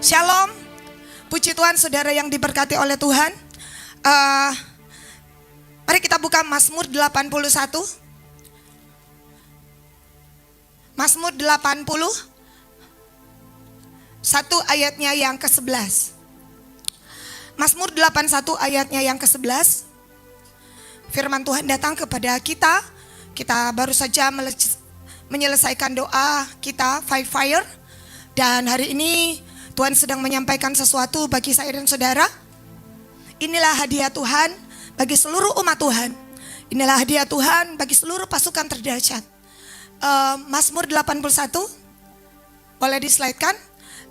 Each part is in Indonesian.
Shalom, puji Tuhan saudara yang diberkati oleh Tuhan. Mari kita buka Mazmur 81. Mazmur 81 ayatnya yang ke-11. Mazmur 81 ayatnya yang ke-11. Firman Tuhan datang kepada kita. Kita baru saja menyelesaikan doa kita Five Fire. Dan hari ini Tuhan sedang menyampaikan sesuatu bagi saya dan saudara. Inilah hadiah Tuhan bagi seluruh umat Tuhan. Inilah hadiah Tuhan bagi seluruh pasukan terdahsyat. Mazmur 81. Boleh dislaidkan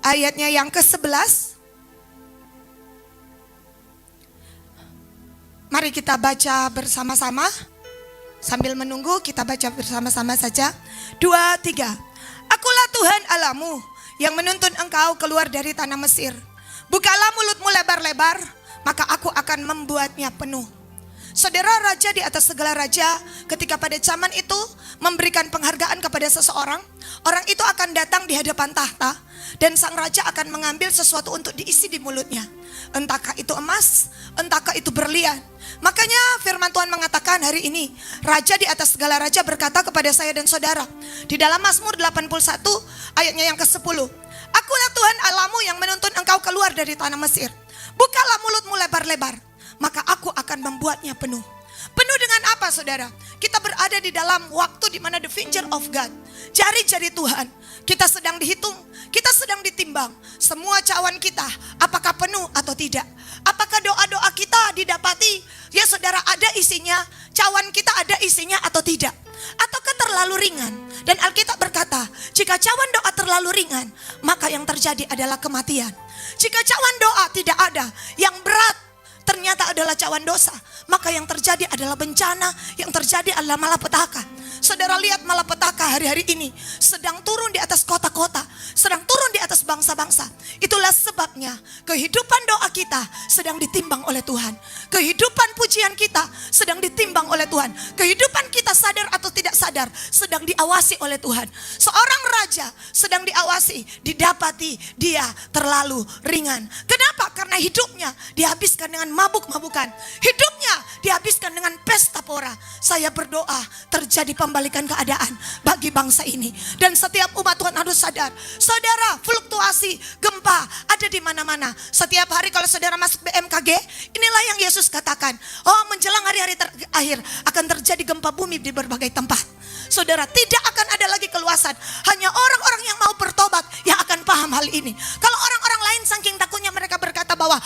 ayatnya yang ke-11. Mari kita baca bersama-sama. Sambil menunggu kita baca bersama-sama saja. 2, 3. Akulah Tuhan Allahmu yang menuntun engkau keluar dari tanah Mesir. Bukalah mulutmu lebar-lebar, maka aku akan membuatnya penuh. Saudara, raja di atas segala raja ketika pada zaman itu memberikan penghargaan kepada seseorang, orang itu akan datang di hadapan tahta dan sang raja akan mengambil sesuatu untuk diisi di mulutnya. Entahkah itu emas, entahkah itu berlian. Makanya firman Tuhan mengatakan hari ini, raja di atas segala raja berkata kepada saya dan saudara di dalam Mazmur 81 ayatnya yang ke-10. Akulah Tuhan Allahmu yang menuntun engkau keluar dari tanah Mesir. Bukalah mulutmu lebar-lebar, maka aku akan membuatnya penuh. Penuh dengan apa saudara? Kita berada di dalam waktu di mana the finger of God, jari-jari Tuhan, kita sedang dihitung, kita sedang ditimbang. Semua cawan kita, apakah penuh atau tidak? Apakah doa-doa kita didapati? Ya saudara, ada isinya, cawan kita ada isinya atau tidak? Ataukah terlalu ringan? Dan Alkitab berkata, jika cawan doa terlalu ringan, maka yang terjadi adalah kematian. Jika cawan doa tidak ada, yang berat ternyata adalah cawan dosa, maka yang terjadi adalah bencana, yang terjadi adalah malapetaka. Saudara lihat malapetaka hari-hari ini sedang turun di atas kota-kota, sedang turun di atas bangsa-bangsa. Itulah sebabnya kehidupan doa kita sedang ditimbang oleh Tuhan. Kehidupan pujian kita sedang ditimbang oleh Tuhan. Kehidupan kita sadar atau tidak sadar sedang diawasi oleh Tuhan. Seorang raja sedang diawasi, didapati dia terlalu ringan. Kenapa? Karena hidupnya dihabiskan dengan mabuk-mabukan. Hidupnya dihabiskan dengan pesta pora. Saya berdoa terjadi pembalikan keadaan bagi bangsa ini. Dan setiap umat Tuhan harus sadar. Saudara, fluktuasi gempa ada di mana-mana. Setiap hari kalau saudara masuk BMKG, inilah yang Yesus katakan. Oh, menjelang hari-hari terakhir akan terjadi gempa bumi di berbagai tempat. Saudara, tidak akan ada lagi keluasan. Hanya orang-orang yang mau bertobat yang akan paham hal ini. Kalau orang-orang lain saking takutnya mereka berkata bahwa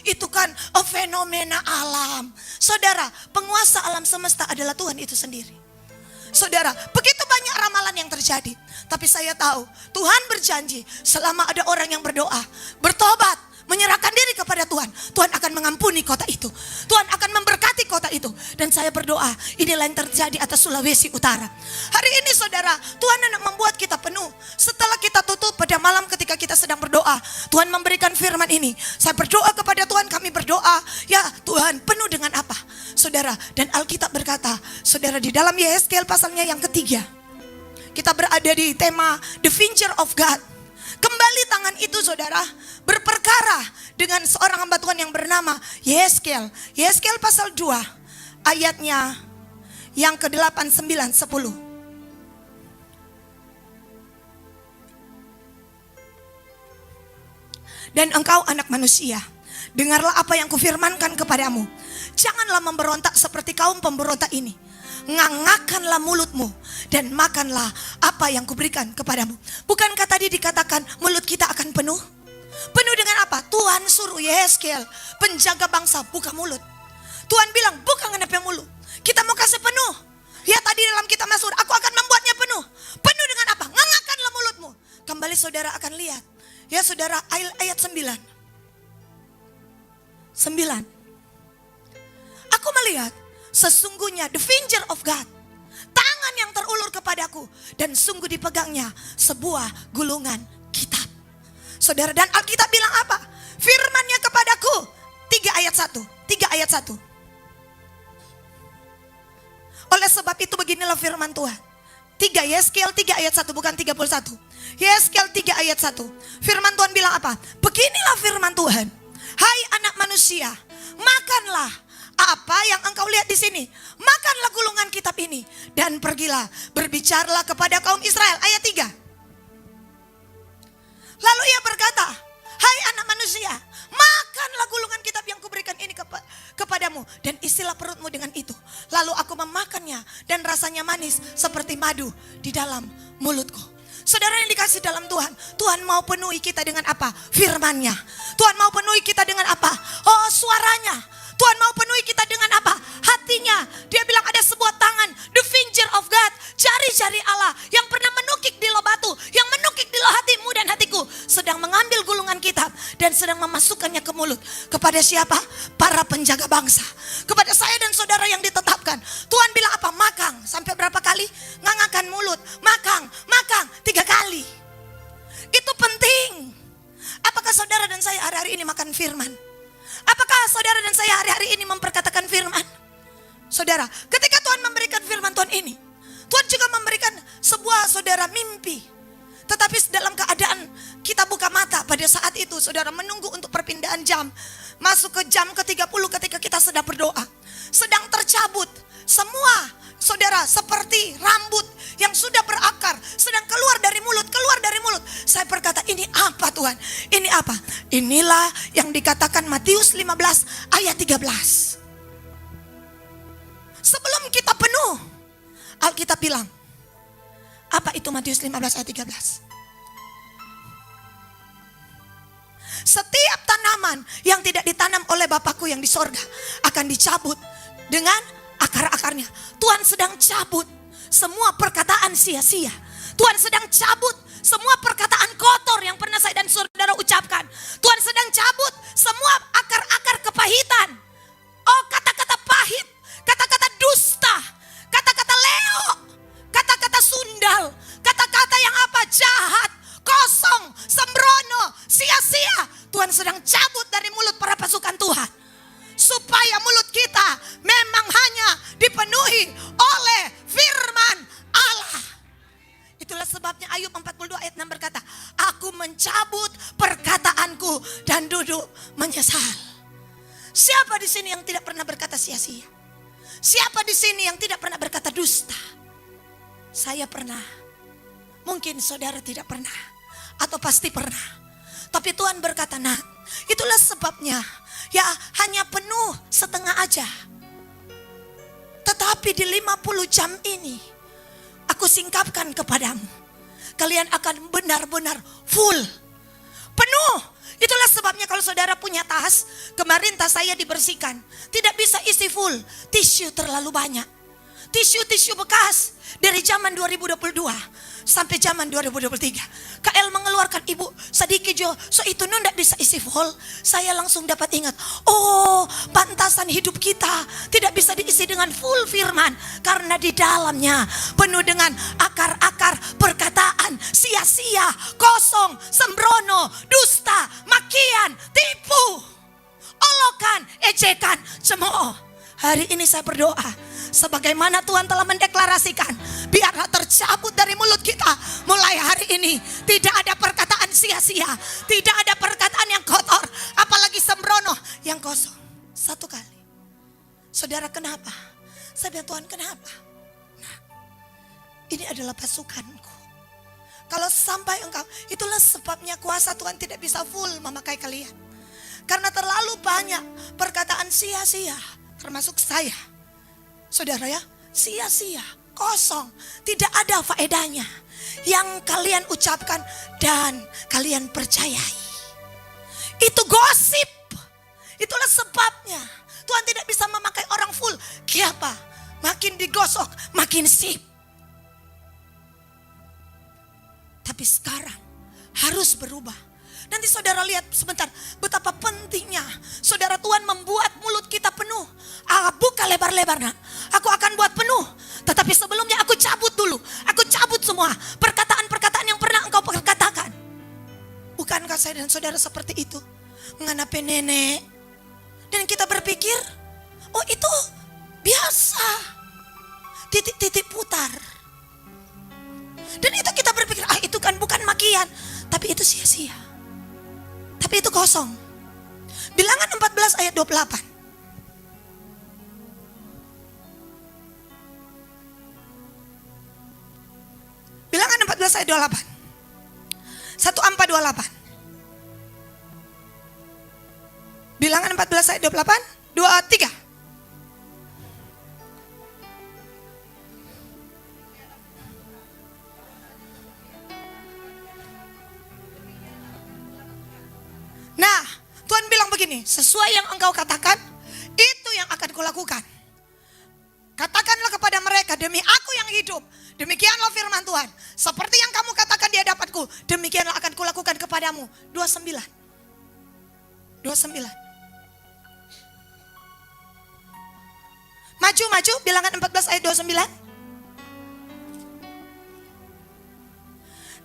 itu kan fenomena alam. Saudara, penguasa alam semesta adalah Tuhan itu sendiri. Saudara, begitu banyak ramalan yang terjadi. Tapi saya tahu Tuhan berjanji selama ada orang yang berdoa, bertobat, menyerahkan diri kepada Tuhan, Tuhan akan mengampuni kota itu. Tuhan akan memberkati kota itu. Dan saya berdoa inilah yang terjadi atas Sulawesi Utara. Hari ini saudara, Tuhan hendak membuat kita penuh. Setelah kita tutup pada malam ketika kita sedang berdoa, Tuhan memberikan firman ini. Saya berdoa kepada Tuhan, kami berdoa, ya Tuhan penuh dengan apa? Saudara, dan Alkitab berkata, saudara di dalam Yehezkiel pasalnya yang ketiga, kita berada di tema The Finger of God. Kembali tangan itu saudara berperkara dengan seorang hamba Tuhan yang bernama Yehezkiel. Yehezkiel pasal 2 ayatnya yang ke-8, 9, 10. Dan engkau anak manusia, dengarlah apa yang kufirmankan kepadamu. Janganlah memberontak seperti kaum pemberontak ini. Ngangakkanlah mulutmu dan makanlah apa yang kuberikan kepadamu. Bukankah tadi dikatakan mulut kita akan penuh? Penuh dengan apa? Tuhan suruh Yehezkiel, penjaga bangsa, buka mulut. Tuhan bilang buka ngenepnya mulut. Kita mau kasih penuh. Ya tadi dalam kitab Mazmur, aku akan membuatnya penuh. Penuh dengan apa? Ngangakkanlah mulutmu. Kembali saudara akan lihat. Ya saudara, ayat 9. Aku melihat sesungguhnya the finger of God, tangan yang terulur kepadaku, dan sungguh dipegangnya sebuah gulungan kitab. Saudara, dan Alkitab bilang apa? Firman-Nya kepadaku 3 ayat 1. Oleh sebab itu beginilah firman Tuhan. 3 Yehezkiel 3 ayat 1, bukan 31. Yeskel 3 ayat 1. Firman Tuhan bilang apa? Beginilah firman Tuhan. Hai anak manusia, makanlah apa yang engkau lihat di sini. Makanlah gulungan kitab ini dan pergilah berbicaralah kepada kaum Israel. Ayat 3. Lalu ia berkata, hai anak manusia, makanlah gulungan kitab yang kuberikan ini kepadamu dan isilah perutmu dengan itu. Lalu aku memakannya dan rasanya manis seperti madu di dalam mulutku. Saudara yang dikasih dalam Tuhan, Tuhan mau penuhi kita dengan apa? Firman-Nya. Tuhan mau penuhi kita dengan apa? Oh, suaranya. Tuhan mau penuhi kita dengan apa? Hatinya. Dia bilang ada sebuah tangan, the finger of God, jari-jari Allah yang pernah menukik di loh batu, yang menukik di loh hatimu dan hatiku, sedang mengambil gulungan kitab dan sedang memasukkannya ke mulut. Kepada siapa? Para penjaga bangsa. Kepada saya dan saudara yang ditetapkan. Tuhan bilang apa? Makan. Sampai berapa kali? Ngangakan mulut. Makan 3 kali. Itu penting. Apakah saudara dan saya hari-hari ini makan firman? Apakah saudara dan saya hari-hari ini memperkatakan firman? Saudara, ketika Tuhan memberikan firman Tuhan ini, Tuhan juga memberikan sebuah saudara mimpi. Tetapi dalam keadaan kita buka mata pada saat itu, saudara menunggu untuk perpindahan jam. Masuk ke jam ke-30 ketika kita sedang berdoa. Sedang tercabut semua saudara seperti rambut yang sudah berakar. Sedang keluar dari mulut. Saya berkata, ini apa Tuhan? Ini apa? Inilah yang dikatakan Matius 15 ayat 13. Sebelum kita penuh, Alkitab bilang, apa itu Matius 15 ayat 13? Setiap tanaman yang tidak ditanam oleh Bapakku yang di sorga akan dicabut dengan akar-akarnya. Tuhan sedang cabut semua perkataan sia-sia. Tuhan sedang cabut semua perkataan kotor yang pernah saya dan saudara ucapkan. Tuhan sedang cabut semua akar-akar kepahitan. Oh, kata-kata pahit, kata-kata dusta, kata-kata leo, kata-kata sundal, kata-kata yang apa? Jahat, kosong, sembrono, sia-sia. Tuhan sedang cabut dari mulut para pasukan Tuhan. Supaya mulut kita memang hanya dipenuhi oleh firman Allah. Itulah sebabnya Ayub 42 ayat 6 berkata, aku mencabut perkataanku dan duduk menyesal. Siapa di sini yang tidak pernah berkata sia-sia? Siapa di sini yang tidak pernah berkata dusta? Saya pernah. Mungkin saudara tidak pernah. Atau pasti pernah. Tapi Tuhan berkata, nah itulah sebabnya ya hanya penuh setengah aja. Tetapi di 50 jam ini aku singkapkan kepadamu, kalian akan benar-benar full, penuh. Itulah sebabnya kalau saudara punya tas, kemarin tas saya dibersihkan, tidak bisa isi full, tisu terlalu banyak. Tisu-tisu bekas dari zaman 2022 sampai zaman 2023. KL mengeluarkan, ibu sedikit jo, so itu tidak bisa isi full. Saya langsung dapat ingat, oh pantasan hidup kita tidak bisa diisi dengan full firman. Karena di dalamnya penuh dengan akar-akar perkataan sia-sia, kosong, sembrono, dusta, makian, tipu, olokan, ejekan, cemooh. Hari ini saya berdoa, sebagaimana Tuhan telah mendeklarasikan, biarlah tercabut dari mulut kita mulai hari ini. Tidak ada perkataan sia-sia, tidak ada perkataan yang kotor, apalagi sembrono yang kosong. Satu kali, saudara, kenapa? Saya bilang, Tuhan kenapa? Nah, ini adalah pasukanku. Kalau sampai engkau, itulah sebabnya kuasa Tuhan tidak bisa full memakai kalian. Karena terlalu banyak perkataan sia-sia. Termasuk saya, saudara ya, sia-sia, kosong, tidak ada faedahnya yang kalian ucapkan dan kalian percayai. Itu gosip. Itulah sebabnya Tuhan tidak bisa memakai orang full. Kenapa? Makin digosok, makin sip. Tapi sekarang harus berubah. Nanti saudara lihat sebentar betapa pentingnya saudara Tuhan membuat mulut kita penuh. Buka lebar-lebar, nah. Aku akan buat penuh. Tetapi sebelumnya aku cabut dulu. Aku cabut semua perkataan-perkataan yang pernah engkau perkatakan. Bukankah saya dan saudara seperti itu? Menganapi nenek. Dan kita berpikir, oh itu biasa. Titik-titik putar. Dan itu kita berpikir, itu kan bukan caci-makian. Tapi itu sia-sia. Tapi itu kosong. Bilangan 14 ayat 28. Bilangan 14 ayat 28. 1428. Bilangan 14 ayat 28. 23. Nah, Tuhan bilang begini, sesuai yang engkau katakan, itu yang akan kulakukan. Katakanlah kepada mereka, demi aku yang hidup, demikianlah firman Tuhan. Seperti yang kamu katakan di hadapanku, demikianlah akan kulakukan kepadamu. 29. 29. Maju, bilangan 14 ayat 29.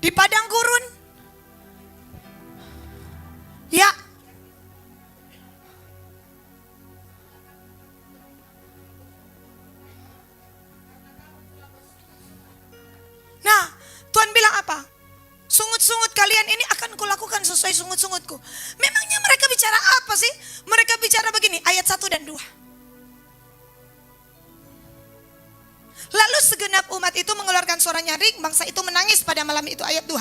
Di padang gurun. Ya. Nah, Tuhan bilang apa? Sungut-sungut kalian ini akan kulakukan sesuai sungut-sungutku. Memangnya mereka bicara apa sih? Mereka bicara begini, ayat 1 dan 2. Lalu segenap umat itu mengeluarkan suara nyaring, bangsa itu menangis pada malam itu, ayat 2.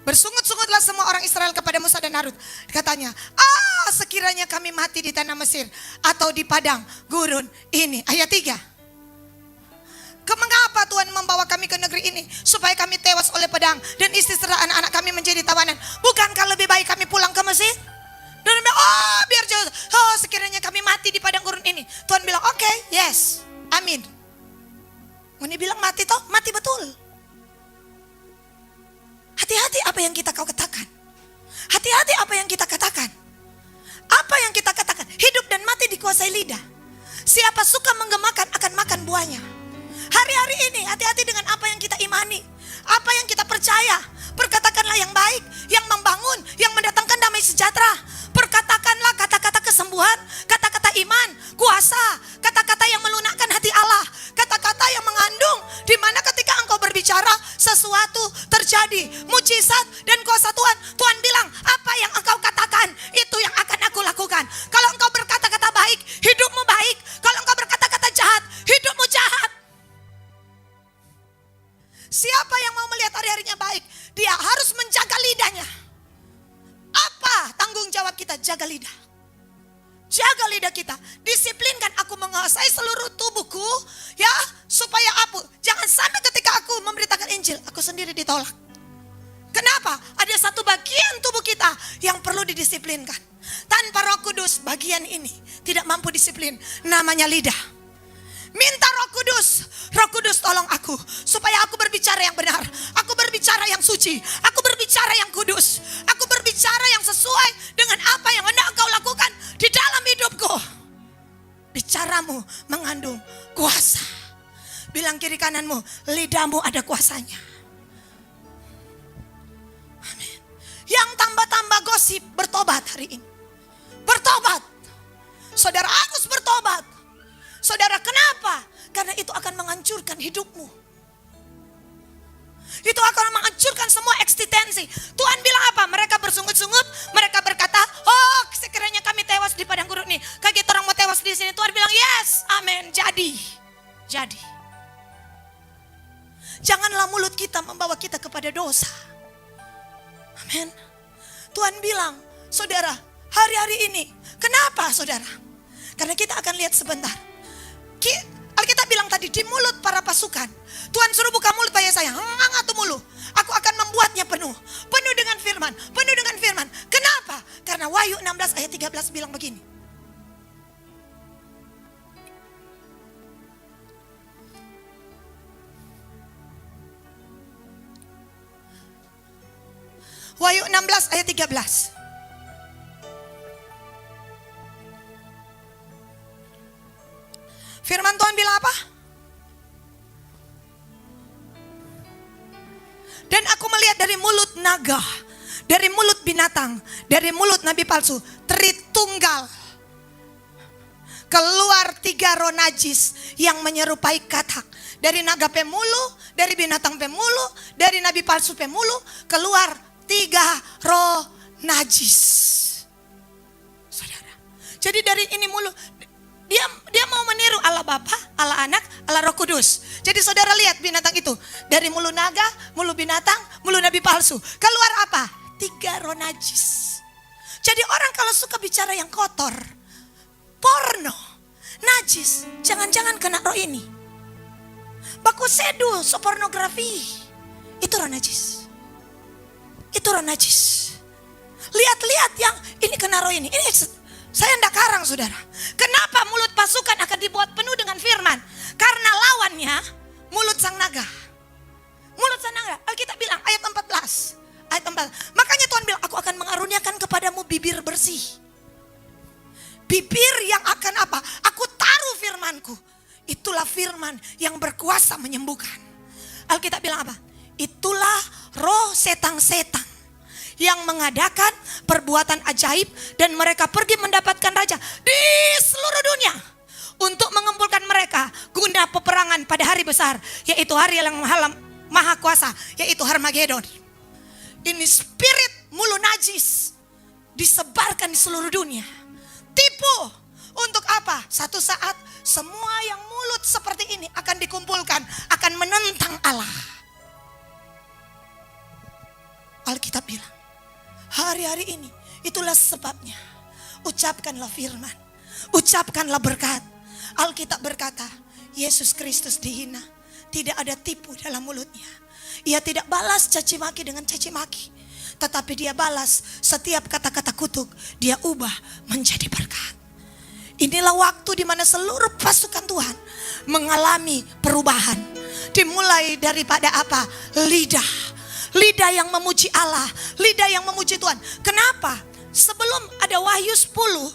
Bersungut-sungutlah semua orang Israel kepada Musa dan Harun. Katanya, sekiranya kami mati di tanah Mesir atau di padang gurun ini. Ayat 3. Mengapa Tuhan membawa kami ke negeri ini? Supaya kami tewas oleh pedang dan istri serta anak-anak kami menjadi tawanan. Bukankah lebih baik kami pulang ke Mesir? Dan bilang, biar jauh. Sekiranya kami mati di padang gurun ini. Tuhan bilang, oke, yes, amin. Muni bilang mati toh, mati betul. Hati-hati apa yang kita kau katakan. Hati-hati apa yang kita katakan. Apa yang kita katakan, hidup dan mati dikuasai lidah. Siapa suka menggemakan akan makan buahnya. Hari-hari ini hati-hati dengan apa yang kita imani, apa yang kita percaya. Perkatakanlah yang baik, yang membangun, yang mendatangkan damai sejahtera. Perkatakanlah kata-kata kesembuhan, kata-kata iman, kuasa, kata-kata yang melunakkan hati Allah, kata-kata yang mengandung, di mana ketika engkau berbicara sesuatu terjadi, mujizat dan kuasa Tuhan. Tuhan bilang, apa yang engkau katakan itu yang akan aku lakukan. Kalau engkau berkata-kata baik, hidupmu baik. Kalau engkau berkata-kata jahat, hidupmu jahat. Siapa yang mau melihat hari-harinya baik, dia harus menjaga lidahnya. Apa tanggung jawab kita? Jaga lidah. Jaga lidah kita. Disiplinkan aku menguasai seluruh tubuhku, ya, supaya aku jangan sampai ketika aku memberitakan Injil, aku sendiri ditolak. Kenapa? Ada satu bagian tubuh kita yang perlu didisiplinkan. Tanpa Roh Kudus, bagian ini tidak mampu disiplin. Namanya lidah. Minta Roh Kudus tolong aku supaya aku berbicara yang benar, aku berbicara yang suci, aku berbicara yang kudus, aku berbicara yang sesuai dengan apa yang hendak Engkau lakukan di dalam hidupku. Bicaramu mengandung kuasa. Bilang kiri kananmu, lidahmu ada kuasanya. Amin. Yang tambah-tambah gosip, bertobat hari ini. Bertobat. Saudara harus bertobat. Saudara, kenapa? Karena itu akan menghancurkan hidupmu. Itu akan menghancurkan semua eksistensi. Tuhan bilang apa? Mereka bersungut-sungut, mereka berkata, sekiranya kami tewas di padang gurun ini. Kaget orang mau tewas di sini. Tuhan bilang, yes, amin, jadi. Janganlah mulut kita membawa kita kepada dosa. Amin. Tuhan bilang, saudara, hari-hari ini, kenapa saudara? Karena kita akan lihat sebentar. Alkitab bilang tadi, di mulut para pasukan, Tuhan suruh buka mulut Pak Yesaya, atau mulu. Aku akan membuatnya penuh dengan firman. Kenapa? Karena Wahyu 16 ayat 13 bilang begini. Wahyu 16 ayat 13. Firman Tuhan bilang apa? Dan aku melihat dari mulut naga, dari mulut binatang, dari mulut nabi palsu, Tritunggal, keluar 3 roh najis yang menyerupai katak. dari naga pemulu, dari binatang pemulu, dari nabi palsu pemulu, keluar 3 roh najis. Saudara. Jadi dari ini mulu dia mau meniru Allah Bapa, Allah Anak, Allah Roh Kudus. Jadi saudara lihat binatang itu, dari mulu naga, mulu binatang, mulu nabi palsu. Keluar apa? 3 roh najis. Jadi orang kalau suka bicara yang kotor, porno, najis, jangan-jangan kena roh ini. Baku sedu, so pornografi, itu roh najis. Itu roh najis. Lihat-lihat yang ini kena roh ini. Saya tidak karang saudara. Kenapa mulut pasukan akan dibuat penuh dengan firman? Karena lawannya mulut sang naga. Mulut sang naga. Alkitab bilang ayat 14. Ayat 14. Makanya Tuhan bilang, aku akan mengaruniakan kepadamu bibir bersih. Bibir yang akan apa? Aku taruh firmanku. Itulah firman yang berkuasa menyembuhkan. Alkitab bilang apa? Itulah roh setang-setang yang mengadakan perbuatan ajaib dan mereka pergi mendapatkan raja di seluruh dunia untuk mengumpulkan mereka guna peperangan pada hari besar, yaitu hari yang maha kuasa, yaitu Harmagedon. Ini spirit mulu najis disebarkan di seluruh dunia. Tipu untuk apa? Satu saat semua yang mulut seperti ini akan dikumpulkan, akan menentang Allah. Alkitab bilang, hari-hari ini itulah sebabnya ucapkanlah firman, ucapkanlah berkat. Alkitab berkata, Yesus Kristus dihina, tidak ada tipu dalam mulutnya. Ia tidak balas caci maki dengan caci maki, tetapi dia balas setiap kata-kata kutuk, dia ubah menjadi berkat. Inilah waktu di mana seluruh pasukan Tuhan mengalami perubahan. Dimulai daripada apa? Lidah yang memuji Allah, lidah yang memuji Tuhan. Kenapa? Sebelum ada Wahyu 10,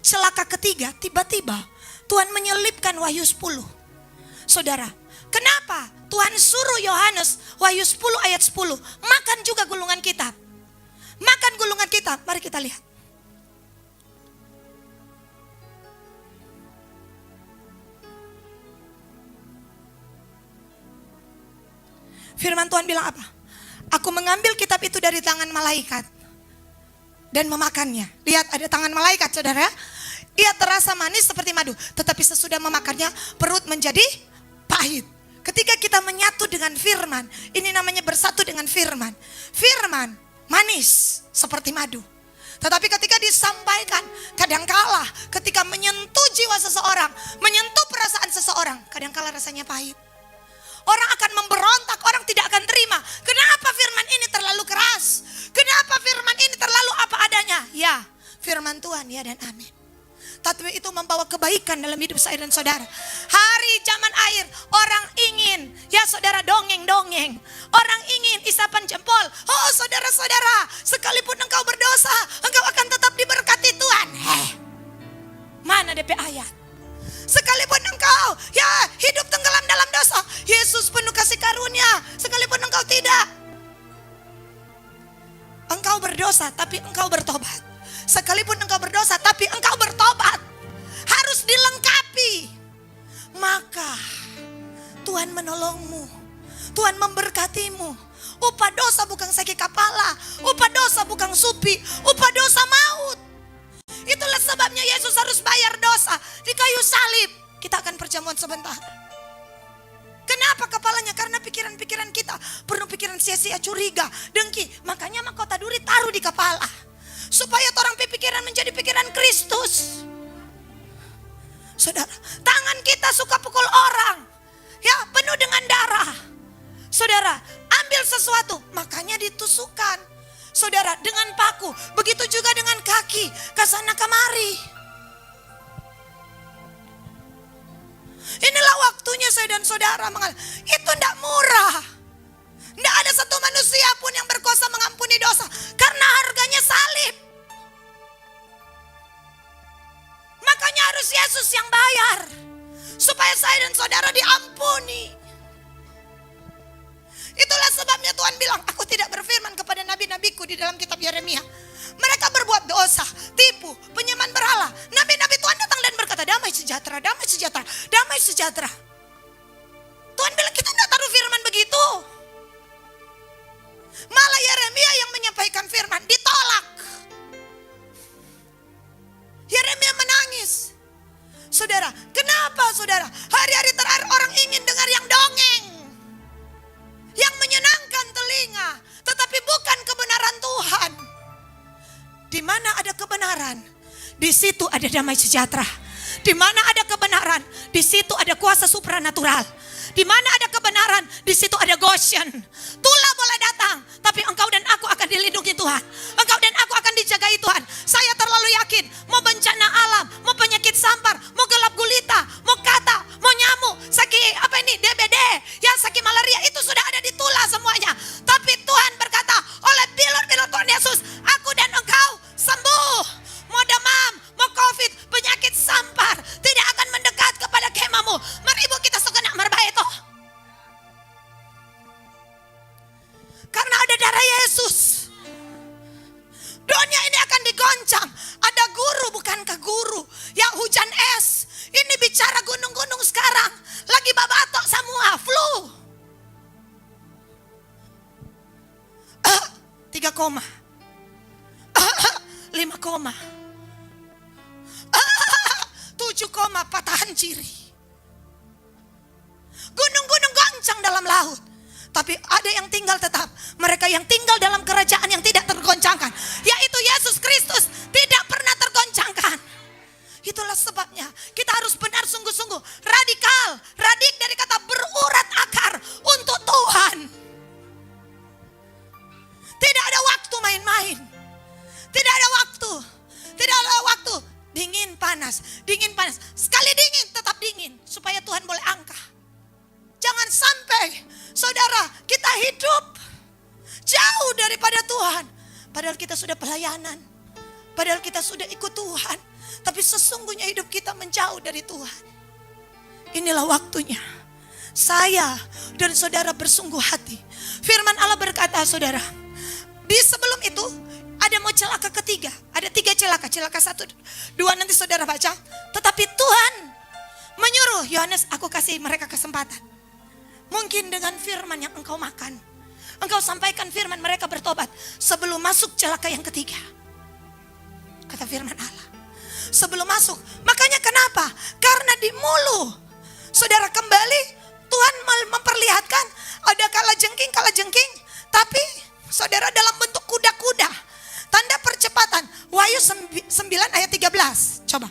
celaka ketiga, tiba-tiba Tuhan menyelipkan Wahyu 10. Saudara, kenapa Tuhan suruh Yohanes Wahyu 10 ayat 10 makan juga gulungan kitab? Makan gulungan kitab, mari kita lihat. Firman Tuhan bilang apa? Aku mengambil kitab itu dari tangan malaikat dan memakannya. Lihat, ada tangan malaikat saudara. Ia terasa manis seperti madu, tetapi sesudah memakannya perut menjadi pahit. Ketika kita menyatu dengan firman, ini namanya bersatu dengan firman. Firman manis seperti madu. Tetapi ketika disampaikan, kadangkala ketika menyentuh jiwa seseorang, menyentuh perasaan seseorang, kadangkala rasanya pahit. Orang akan memberontak, orang tidak akan terima. Kenapa firman ini terlalu keras? Kenapa firman ini terlalu apa adanya? Ya, firman Tuhan ya dan amin. Tapi itu membawa kebaikan dalam hidup saya dan saudara. Hari zaman akhir, orang ingin, ya saudara, dongeng-dongeng. Orang ingin isapan jempol. Oh saudara-saudara, sekalipun engkau berdosa, engkau akan tetap diberkati Tuhan. Mana DP ayat? Sekalipun engkau ya hidup tenggelam dalam dosa, Yesus penuh kasih karunia. Sekalipun engkau tidak, engkau berdosa tapi engkau bertobat. Sekalipun engkau berdosa tapi engkau bertobat, harus dilengkapi. Maka Tuhan menolongmu, Tuhan memberkatimu. Upah dosa bukan sakit kepala, upah dosa bukan supi, upah dosa maut. Itulah sebabnya Yesus harus bayar dosa di kayu salib. Kita akan perjamuan sebentar. Kenapa kepalanya? Karena pikiran-pikiran kita penuh pikiran sia-sia, curiga, dengki. Makanya mahkota duri taruh di kepala, supaya orang pikiran menjadi pikiran Kristus. Saudara, tangan kita suka pukul orang, ya penuh dengan darah. Saudara, ambil sesuatu, makanya ditusukkan. Saudara, dengan paku, begitu juga dengan kaki, kesana kemari. Inilah waktunya saya dan saudara mengalah. Itu tidak murah. Tidak ada satu manusia pun yang berkuasa mengampuni dosa, karena harganya salib. Makanya harus Yesus yang bayar, supaya saya dan saudara diampuni. Itulah sebabnya Tuhan bilang, aku tidak berfirman kepada nabi-nabiku di dalam kitab Yeremia. Mereka berbuat dosa, tipu, penyembahan berhala. Nabi-nabi Tuhan datang dan berkata, damai sejahtera, damai sejahtera, damai sejahtera. kebenaran, di situ ada damai sejahtera. Di mana ada kebenaran, di situ ada kuasa supranatural. Di mana ada kebenaran, di situ ada Goshen. Tula boleh datang, tapi engkau dan aku akan dilindungi Tuhan. Engkau dan aku akan dijagai Tuhan. Saya terlalu yakin, mau bencana alam, mau penyakit sampar, mau gelap gulita, mau kata, mau nyamuk, sakit DBD, ya sakit malaria, itu sudah ada di Tula semuanya. Tapi Tuhan berkata, oleh bilur-bilur Tuhan Yesus, aku dan engkau sembuh. Mau demam, mau COVID, penyakit sampar tidak akan mendekat kepada kemamu. Mari ibu kita segenap merba itu. Karena ada darah Yesus, dunia ini akan digoncang. Ada guru bukankah guru yang hujan es. Ini bicara gunung-gunung sekarang lagi babatok semua, flu. 3 koma 5 koma 7 koma patahan ciri. Gunung-gunung goncang dalam laut, tapi ada yang tinggal tetap. Mereka yang tinggal dalam kerajaan yang tidak tergoncangkan, yaitu Yesus Kristus, tidak pernah tergoncangkan. Itulah sebabnya kita harus benar sungguh-sungguh radikal. Radik dari kata berurat akar untuk Tuhan. Tidak ada waktu main-main. Tidak ada waktu. Tidak ada waktu dingin panas. Dingin panas. Sekali dingin tetap dingin. Supaya Tuhan boleh angkat. Jangan sampai saudara kita hidup jauh daripada Tuhan. Padahal kita sudah pelayanan. Padahal kita sudah ikut Tuhan. Tapi sesungguhnya hidup kita menjauh dari Tuhan. Inilah waktunya saya dan saudara bersungguh hati. Firman Allah berkata, saudara, di sebelum itu ada mau celaka ketiga. Ada 3 celaka. Celaka 1, 2 nanti saudara baca. Tetapi Tuhan menyuruh Yohanes, aku kasih mereka kesempatan. Mungkin dengan firman yang engkau makan, engkau sampaikan firman, mereka bertobat sebelum masuk celaka yang ketiga. Kata firman Allah, sebelum masuk. Makanya kenapa? Karena di mulu saudara kembali Tuhan memperlihatkan ada kalajengking, tapi saudara dalam bentuk kuda-kuda. Tanda percepatan. Wahyu 9 ayat 13. Coba.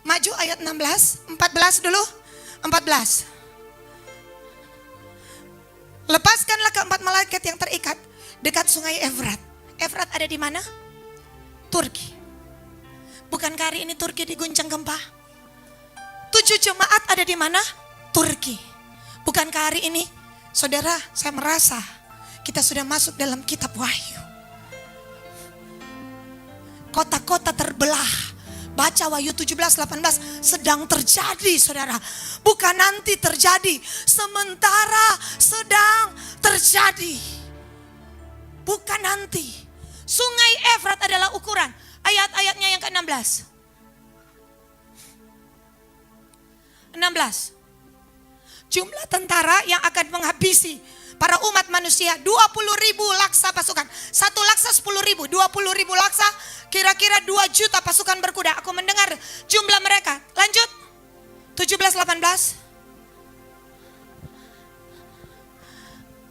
Maju ayat 16, 14 dulu. 14. Lepaskanlah keempat malaikat yang terikat dekat sungai Efrat. Efrat ada di mana? Turki. Bukankah hari ini Turki diguncang gempa? 7 jemaat ada di mana? Turki. Bukankah hari ini, saudara, saya merasa kita sudah masuk dalam kitab Wahyu. Kota-kota terbelah. Baca Wahyu 17-18, sedang terjadi, saudara. Bukan nanti terjadi, sementara sedang terjadi. Bukan nanti. Sungai Efrat adalah ukuran. Ayat-ayatnya yang ke-16. 16. Jumlah tentara yang akan menghabisi para umat manusia 20.000 laksa pasukan. 1 laksa 10.000, 20.000 laksa kira-kira 2 juta pasukan berkuda. Aku mendengar jumlah mereka. Lanjut 17-18.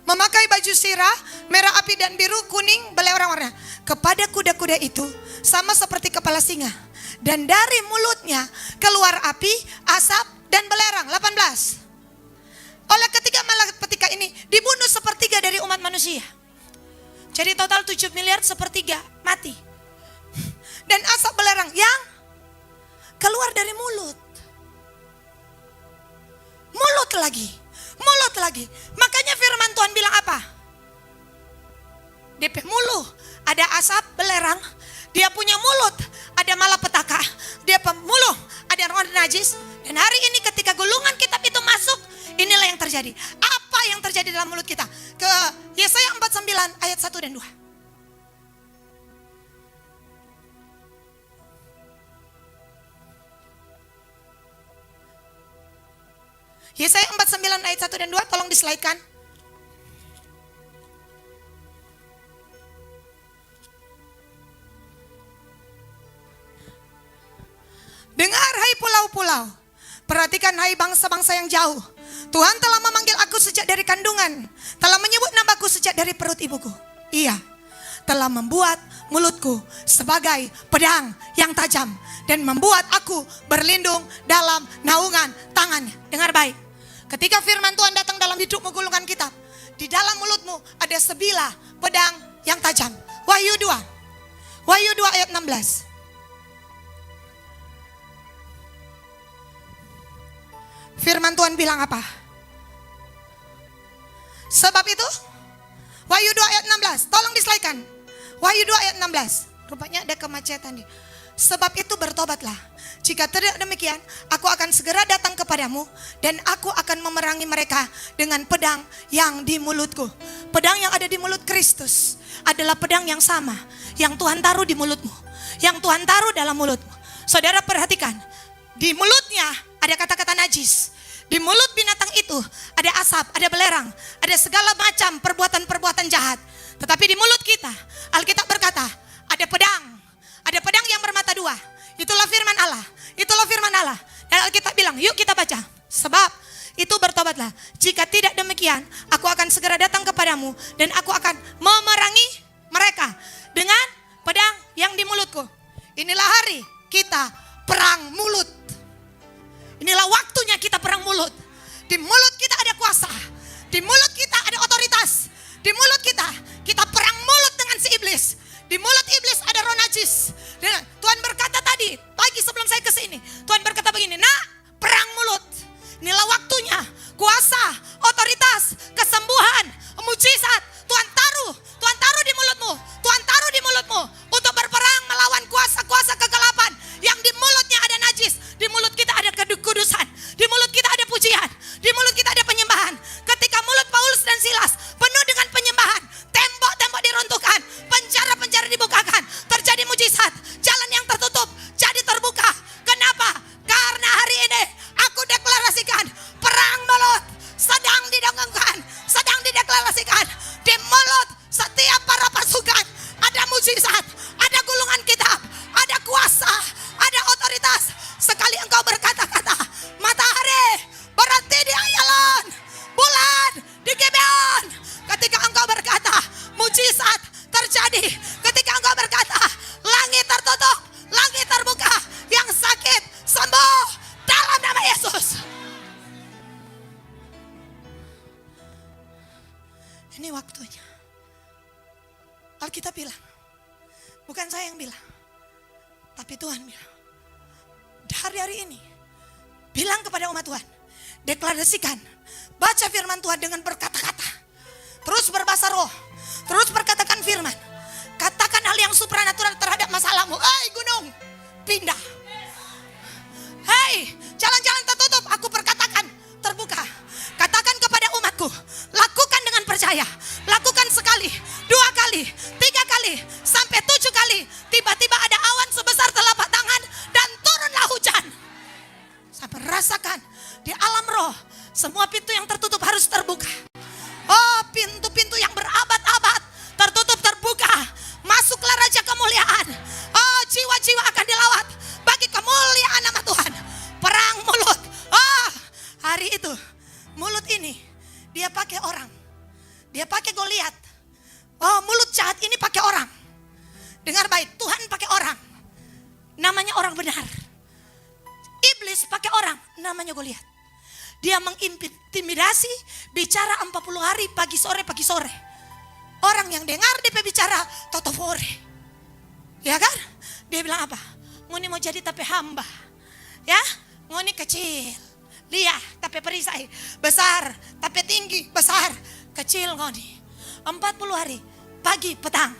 Memakai baju sirah, merah api dan biru, kuning, belai orang-orang. Kepada kuda-kuda itu sama seperti kepala singa. Dan dari mulutnya keluar api, asap, dan belerang. 18. Oleh ketiga malapetaka ini dibunuh sepertiga dari umat manusia. Jadi total 7 miliar sepertiga mati. Dan asap belerang yang keluar dari mulut. Mulut lagi. Mulut lagi. Makanya firman Tuhan bilang apa? DP mulu ada asap belerang. Dia punya mulut ada malapetaka. Dia pemuluh ada roh najis. Dan hari ini ketika gulungan kitab itu masuk, inilah yang terjadi. Apa yang terjadi dalam mulut kita? Ke Yesaya 49 ayat 1 dan 2. Yesaya 49 ayat 1 dan 2, tolong dislide-kan. Dengar hai pulau-pulau, pulau. Perhatikan hai bangsa-bangsa yang jauh. Tuhan telah memanggil aku sejak dari kandungan. Telah menyebut namaku sejak dari perut ibuku. Ia telah membuat mulutku sebagai pedang yang tajam. Dan membuat aku berlindung dalam naungan tangannya. Dengar baik. Ketika firman Tuhan datang dalam hidupmu gulungan kitab. Di dalam mulutmu ada sebilah pedang yang tajam. Wahyu 2. Wahyu 2 ayat 16. Firman Tuhan bilang apa? Sebab itu Wahyu 2 ayat 16. Tolong diselaikan. Wahyu 2 ayat 16. Rupanya ada kemacetan nih. Sebab itu bertobatlah. Jika tidak demikian, aku akan segera datang kepadamu dan aku akan memerangi mereka dengan pedang yang di mulutku. Pedang yang ada di mulut Kristus adalah pedang yang sama yang Tuhan taruh di mulutmu, yang Tuhan taruh dalam mulutmu. Saudara perhatikan, di mulutnya ada kata-kata najis. Di mulut binatang itu ada asap, ada belerang, ada segala macam perbuatan-perbuatan jahat. Tetapi di mulut kita, Alkitab berkata, ada pedang yang bermata dua. Itulah firman Allah. Itulah firman Allah. Dan Alkitab bilang, yuk kita baca. Sebab itu bertobatlah. Jika tidak demikian, aku akan segera datang kepadamu dan aku akan memerangi mereka dengan pedang yang di mulutku. Inilah hari kita perang mulut. Inilah waktunya kita perang mulut. Di mulut kita ada kuasa. Di mulut kita ada otoritas. Di mulut kita perang mulut dengan si iblis. Di mulut iblis ada roh najis. Dan Tuhan berkata tadi, pagi sebelum saya ke sini, Tuhan berkata begini, nak, perang mulut. Inilah waktunya, kuasa, otoritas, kesembuhan, mujizat, Tuhan taruh di mulutmu. Tuhan taruh di mulutmu untuk berperang melawan kuasa-kuasa kegelapan yang di mulutnya ada najis. Di mulut kita ada kekudusan. Di mulut kita ada pujian. Di mulut kita ada penyembahan. Ketika mulut Paulus dan Silas penuh dengan penyembahan, tembok-tembok diruntuhkan, penjara-penjara dibukakan, terjadi mujizat. Jalan yang tertutup jadi terbuka. Kenapa? Karena hari ini aku deklarasikan perang mulut sedang didengungkan, sedang dideklarasikan. Di mulut setiap para pasukan ada mujizat, ada gulungan kitab, ada kuasa, ada otoritas. Sekali engkau berkata-kata, matahari berhenti di Ayalon, bulan di Gibeon. Ketika engkau berkata, mujizat terjadi. Ketika engkau berkata, langit tertutup, langit terbuka, yang sakit sembuh dalam nama Yesus. Ini waktunya. Alkitab bilang, bukan saya yang bilang, tapi Tuhan bilang. Hari-hari ini, bilang kepada umat Tuhan, deklarasikan, baca firman Tuhan dengan berkata-kata, terus berbahasa roh, terus berkatakan firman, katakan hal yang supranatural terhadap masalahmu. Hei gunung, pindah. Hei jalan-jalan tertutup, aku berkatakan terbuka. Katakan kepada umatku, lakukan dengan percaya, lakukan sekali, 2 kali, 3 kali, sampai 7 kali. Tiba-tiba ada awan sebesar telapak tangan dan turunlah hujan. Sampai rasakan di alam roh, semua pintu yang tertutup harus terbuka. Oh, pintu-pintu yang berabad-abad tertutup terbuka. Masuklah Raja kemuliaan. Oh, jiwa-jiwa akan dilawat bagi kemuliaan nama Tuhan. Perang mulut. Oh, hari itu mulut ini dia pakai orang. Dia pakai Goliat. Oh, mulut jahat ini pakai orang. Dengar baik, Tuhan pakai orang. Namanya orang benar. Iblis pakai orang, namanya Goliat. Dia mengintimidasi, bicara 40 hari pagi sore. Orang yang dengar dia bicara totofore. Ya kan? Dia bilang apa? Ngoni mau jadi tapi hamba. Ya? Ngoni kecil. Lihat tapi perisai. Besar tapi tinggi. Besar. Kecil ngoni. 40 hari. Pagi petang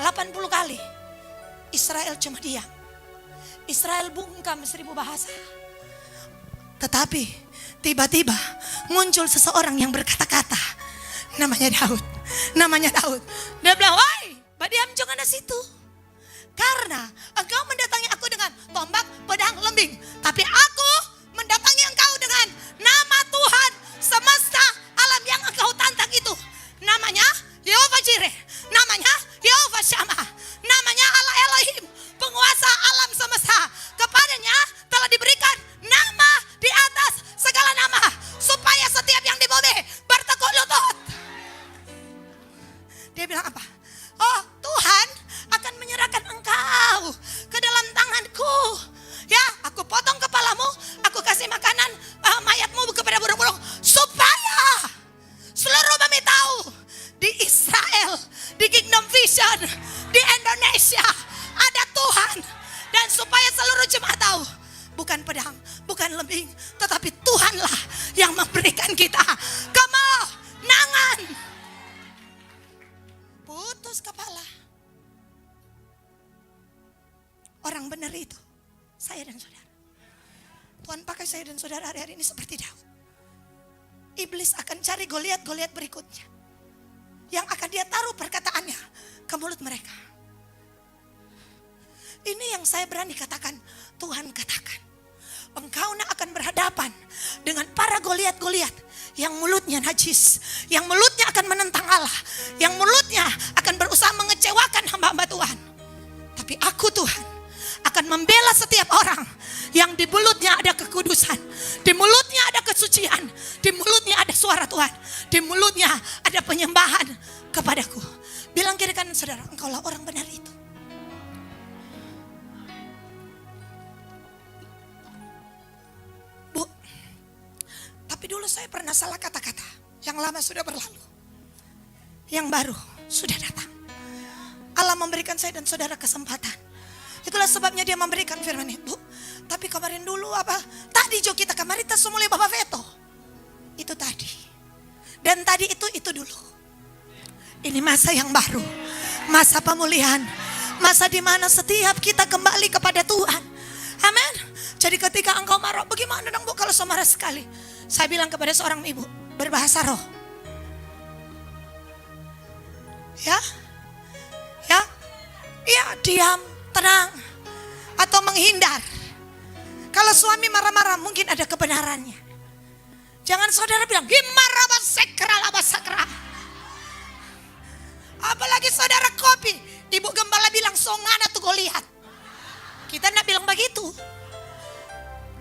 80 kali. Israel cuma diam. Israel bungkam 1000 bahasa. Tetapi tiba-tiba muncul seseorang yang berkata-kata. Namanya Daud. Dia bilang, woi, diam jangan di situ. Karena engkau mendatangi aku dengan tombak, pedang, lembing. Tapi aku mendatangi engkau dengan nama Tuhan semesta alam yang engkau tantang itu. Namanya Yehova Jireh, namanya Yehova Shammah, namanya Allah Elohim, penguasa alam semesta. Kepadanya telah diberikan Dia bilang apa? Oh, Tuhan akan menyerahkan engkau ke dalam tanganku. Ya, aku potong kepalamu, aku kasih makanan mayatmu kepada burung-burung. Supaya seluruh bumi tahu di Israel, di Kingdom Vision, di Indonesia ada Tuhan. Dan supaya seluruh jemaat tahu, bukan pedang, bukan lembing, tetapi Tuhanlah yang memberikan kita kemenangan. Putus kepala. Orang benar itu saya dan saudara. Tuhan pakai saya dan saudara hari-hari ini seperti Daud. Iblis akan cari Goliat-Goliat berikutnya, yang akan dia taruh perkataannya ke mulut mereka. Ini yang saya berani katakan. Tuhan katakan, engkau akan berhadapan dengan para Goliat-Goliat yang mulutnya najis, yang mulutnya akan menentang Allah, yang mulutnya akan berusaha mengecewakan hamba-hamba Tuhan. Tapi aku Tuhan akan membela setiap orang yang di mulutnya ada kekudusan, di mulutnya ada kesucian, di mulutnya ada suara Tuhan, di mulutnya ada penyembahan kepadaku. Bilang kiri kanan saudara, engkaulah orang benar itu. Bu, tapi dulu saya pernah salah kata-kata. Yang lama sudah berlalu, yang baru sudah datang. Allah memberikan saya dan saudara kesempatan. Itulah sebabnya dia memberikan firman ini. Bu, tapi kemarin dulu apa? Tadi jo kita kemarin kita semula Bapak Veto. Itu tadi. Dan tadi itu dulu. Ini masa yang baru. Masa pemulihan. Masa di mana setiap kita kembali kepada Tuhan. Amin. Jadi ketika engkau marah, bagaimana dong Bu kalau saya marah sekali? Saya bilang kepada seorang ibu, berbahasa roh. Ya. Ya. Ya, diam. Tenang atau menghindar. Kalau suami marah-marah mungkin ada kebenarannya. Jangan saudara bilang Himarabasekra. Apalagi saudara kopi, ibu gembala bilang songana tuh Goliat. Kita enggak bilang begitu.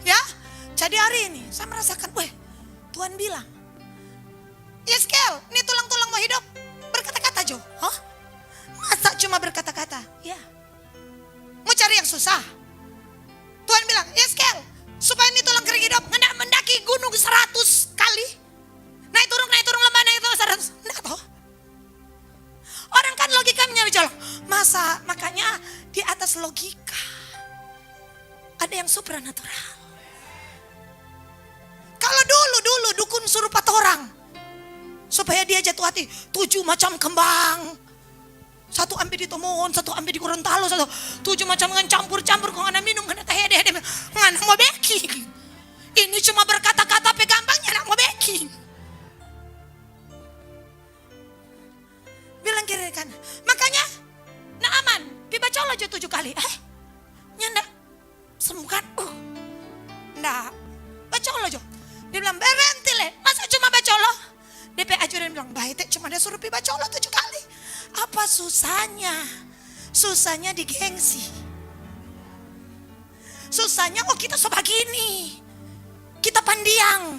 Ya. Jadi hari ini saya merasakan, Tuhan bilang, Yeskel, ini tulang-tulang mau hidup. Berkata-kata Jo. Hah? Masa cuma berkata-kata? Ya. Mau cari yang susah. Tuhan bilang, Yeskel, supaya ini tulang kering hidup, hendak mendaki gunung 100 kali. Naik turun lembah, naik turun 100. Enggak toh. Orang kan logikanya berjalan. Masa, makanya di atas logika ada yang supranatural. Kalau dulu dukun suruh 4 orang supaya dia jatuh hati, 7 macam kembang. 1 ambil di Tomohon, 1 ambil di Gorontalo, 7 macam dengan campur-campur kok ngana minum, ngana hede, ngana mau baking. Ini cuma berkata-kata pegampangnya nak mau baking. Bilang kiri kan. Makanya nak aman, dibaca aja 7 kali. Nyanda sembuhkan. Ndak. Baca aja. Dia bilang berhenti le, masa cuma baca Allah? DP ajudan bilang baik cuma dia suruh baca Allah 7 kali. Apa susahnya? Susahnya di gengsi. Susahnya kita sebegini. Kita pendiam.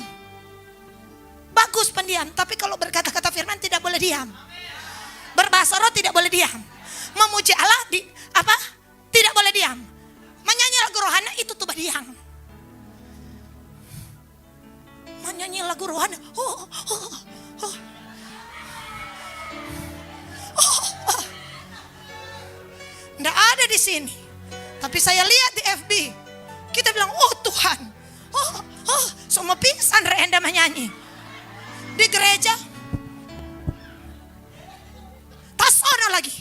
Bagus pendiam, tapi kalau berkata-kata firman tidak boleh diam. Berbahasa roh tidak boleh diam. Memuji Allah tidak boleh diam. Menyanyi lagu rohani itu tuh diam. Menyanyi lagu rohani. Nggak ada di sini. Tapi saya lihat di FB. Kita bilang, oh Tuhan. Semua pingsan Renda menyanyi. Di gereja. Tasona lagi.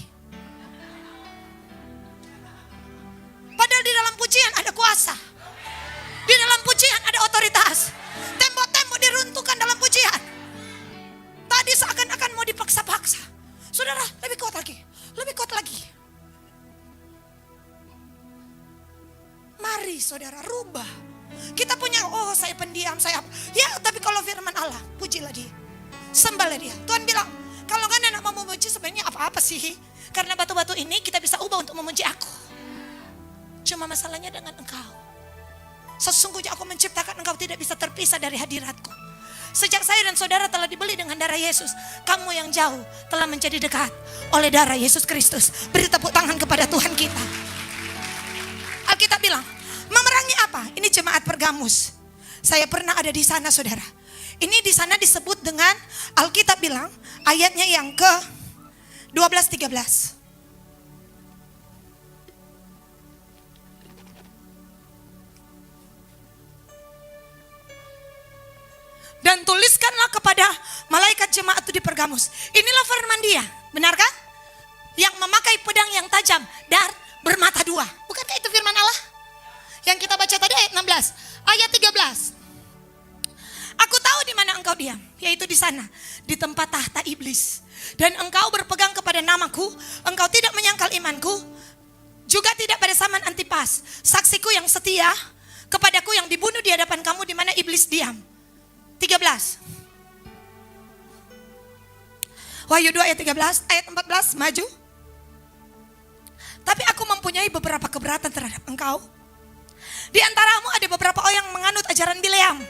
Padahal di dalam pujian ada kuasa. Di dalam pujian ada otoritas. Tembok-tembok diruntuhkan dalam pujian. Tadi seakan-akan mau dipaksa-paksa. Saudara, lebih kuat lagi. Lebih kuat lagi. Mari saudara rubah. Kita punya, saya pendiam, saya. Ya, tapi kalau firman Allah, pujilah dia. Sembahlah dia. Tuhan bilang, kalau kan anak mau memuji sebenarnya apa-apa sih. Karena batu-batu ini kita bisa ubah untuk memuji aku. Cuma masalahnya dengan engkau. Sesungguhnya aku menciptakan engkau tidak bisa terpisah dari hadiratku. Sejak saya dan saudara telah dibeli dengan darah Yesus, kamu yang jauh telah menjadi dekat oleh darah Yesus Kristus. Beri tepuk tangan kepada Tuhan kita. Alkitab bilang, memerangi apa? Ini jemaat Pergamus. Saya pernah ada di sana, saudara. Ini di sana disebut dengan, Alkitab bilang ayatnya yang ke 12-13. Dan tuliskanlah kepada malaikat jemaat itu di Pergamus. Inilah firman Dia, benar kan? Yang memakai pedang yang tajam dan bermata dua. Bukankah itu firman Allah? Yang kita baca tadi ayat 16, ayat 13. Aku tahu di mana engkau diam, yaitu di sana, di tempat tahta iblis. Dan engkau berpegang kepada namaku, engkau tidak menyangkal imanku, juga tidak pada zaman Antipas, saksiku yang setia, kepadaku yang dibunuh di hadapan kamu di mana iblis diam. 13. Wahyu 2 ayat 13, ayat 14, maju. Tapi aku mempunyai beberapa keberatan terhadap engkau. Di antaramu ada beberapa orang yang menganut ajaran Bileam,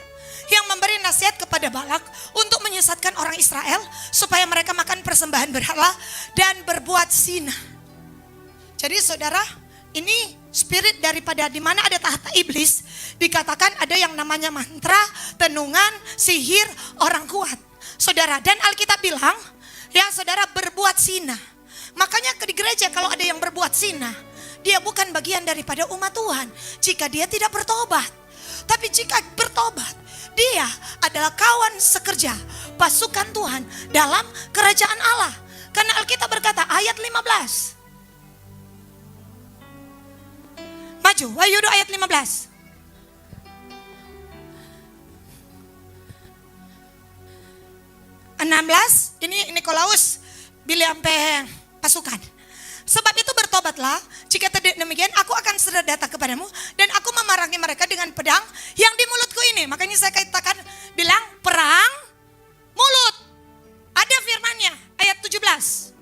yang memberi nasihat kepada Balak untuk menyesatkan orang Israel supaya mereka makan persembahan berhala dan berbuat zina. Jadi saudara, ini spirit daripada di mana ada tahta iblis, dikatakan ada yang namanya mantra, tenungan, sihir, orang kuat. Saudara, dan Alkitab bilang, ya saudara, berbuat zina. Makanya di gereja kalau ada yang berbuat zina, dia bukan bagian daripada umat Tuhan jika dia tidak bertobat. Tapi jika bertobat, dia adalah kawan sekerja pasukan Tuhan dalam kerajaan Allah. Karena Alkitab berkata ayat 15. Maju, Wahyu 2 ayat 15. Ini Nikolaus Bileam pasukan. Sebab itu bertobatlah, jika tidak demikian aku akan segera datang kepadamu dan aku memerangi mereka dengan pedang yang di mulutku ini. Makanya saya katakan bilang perang mulut. Ada firmannya ayat 17.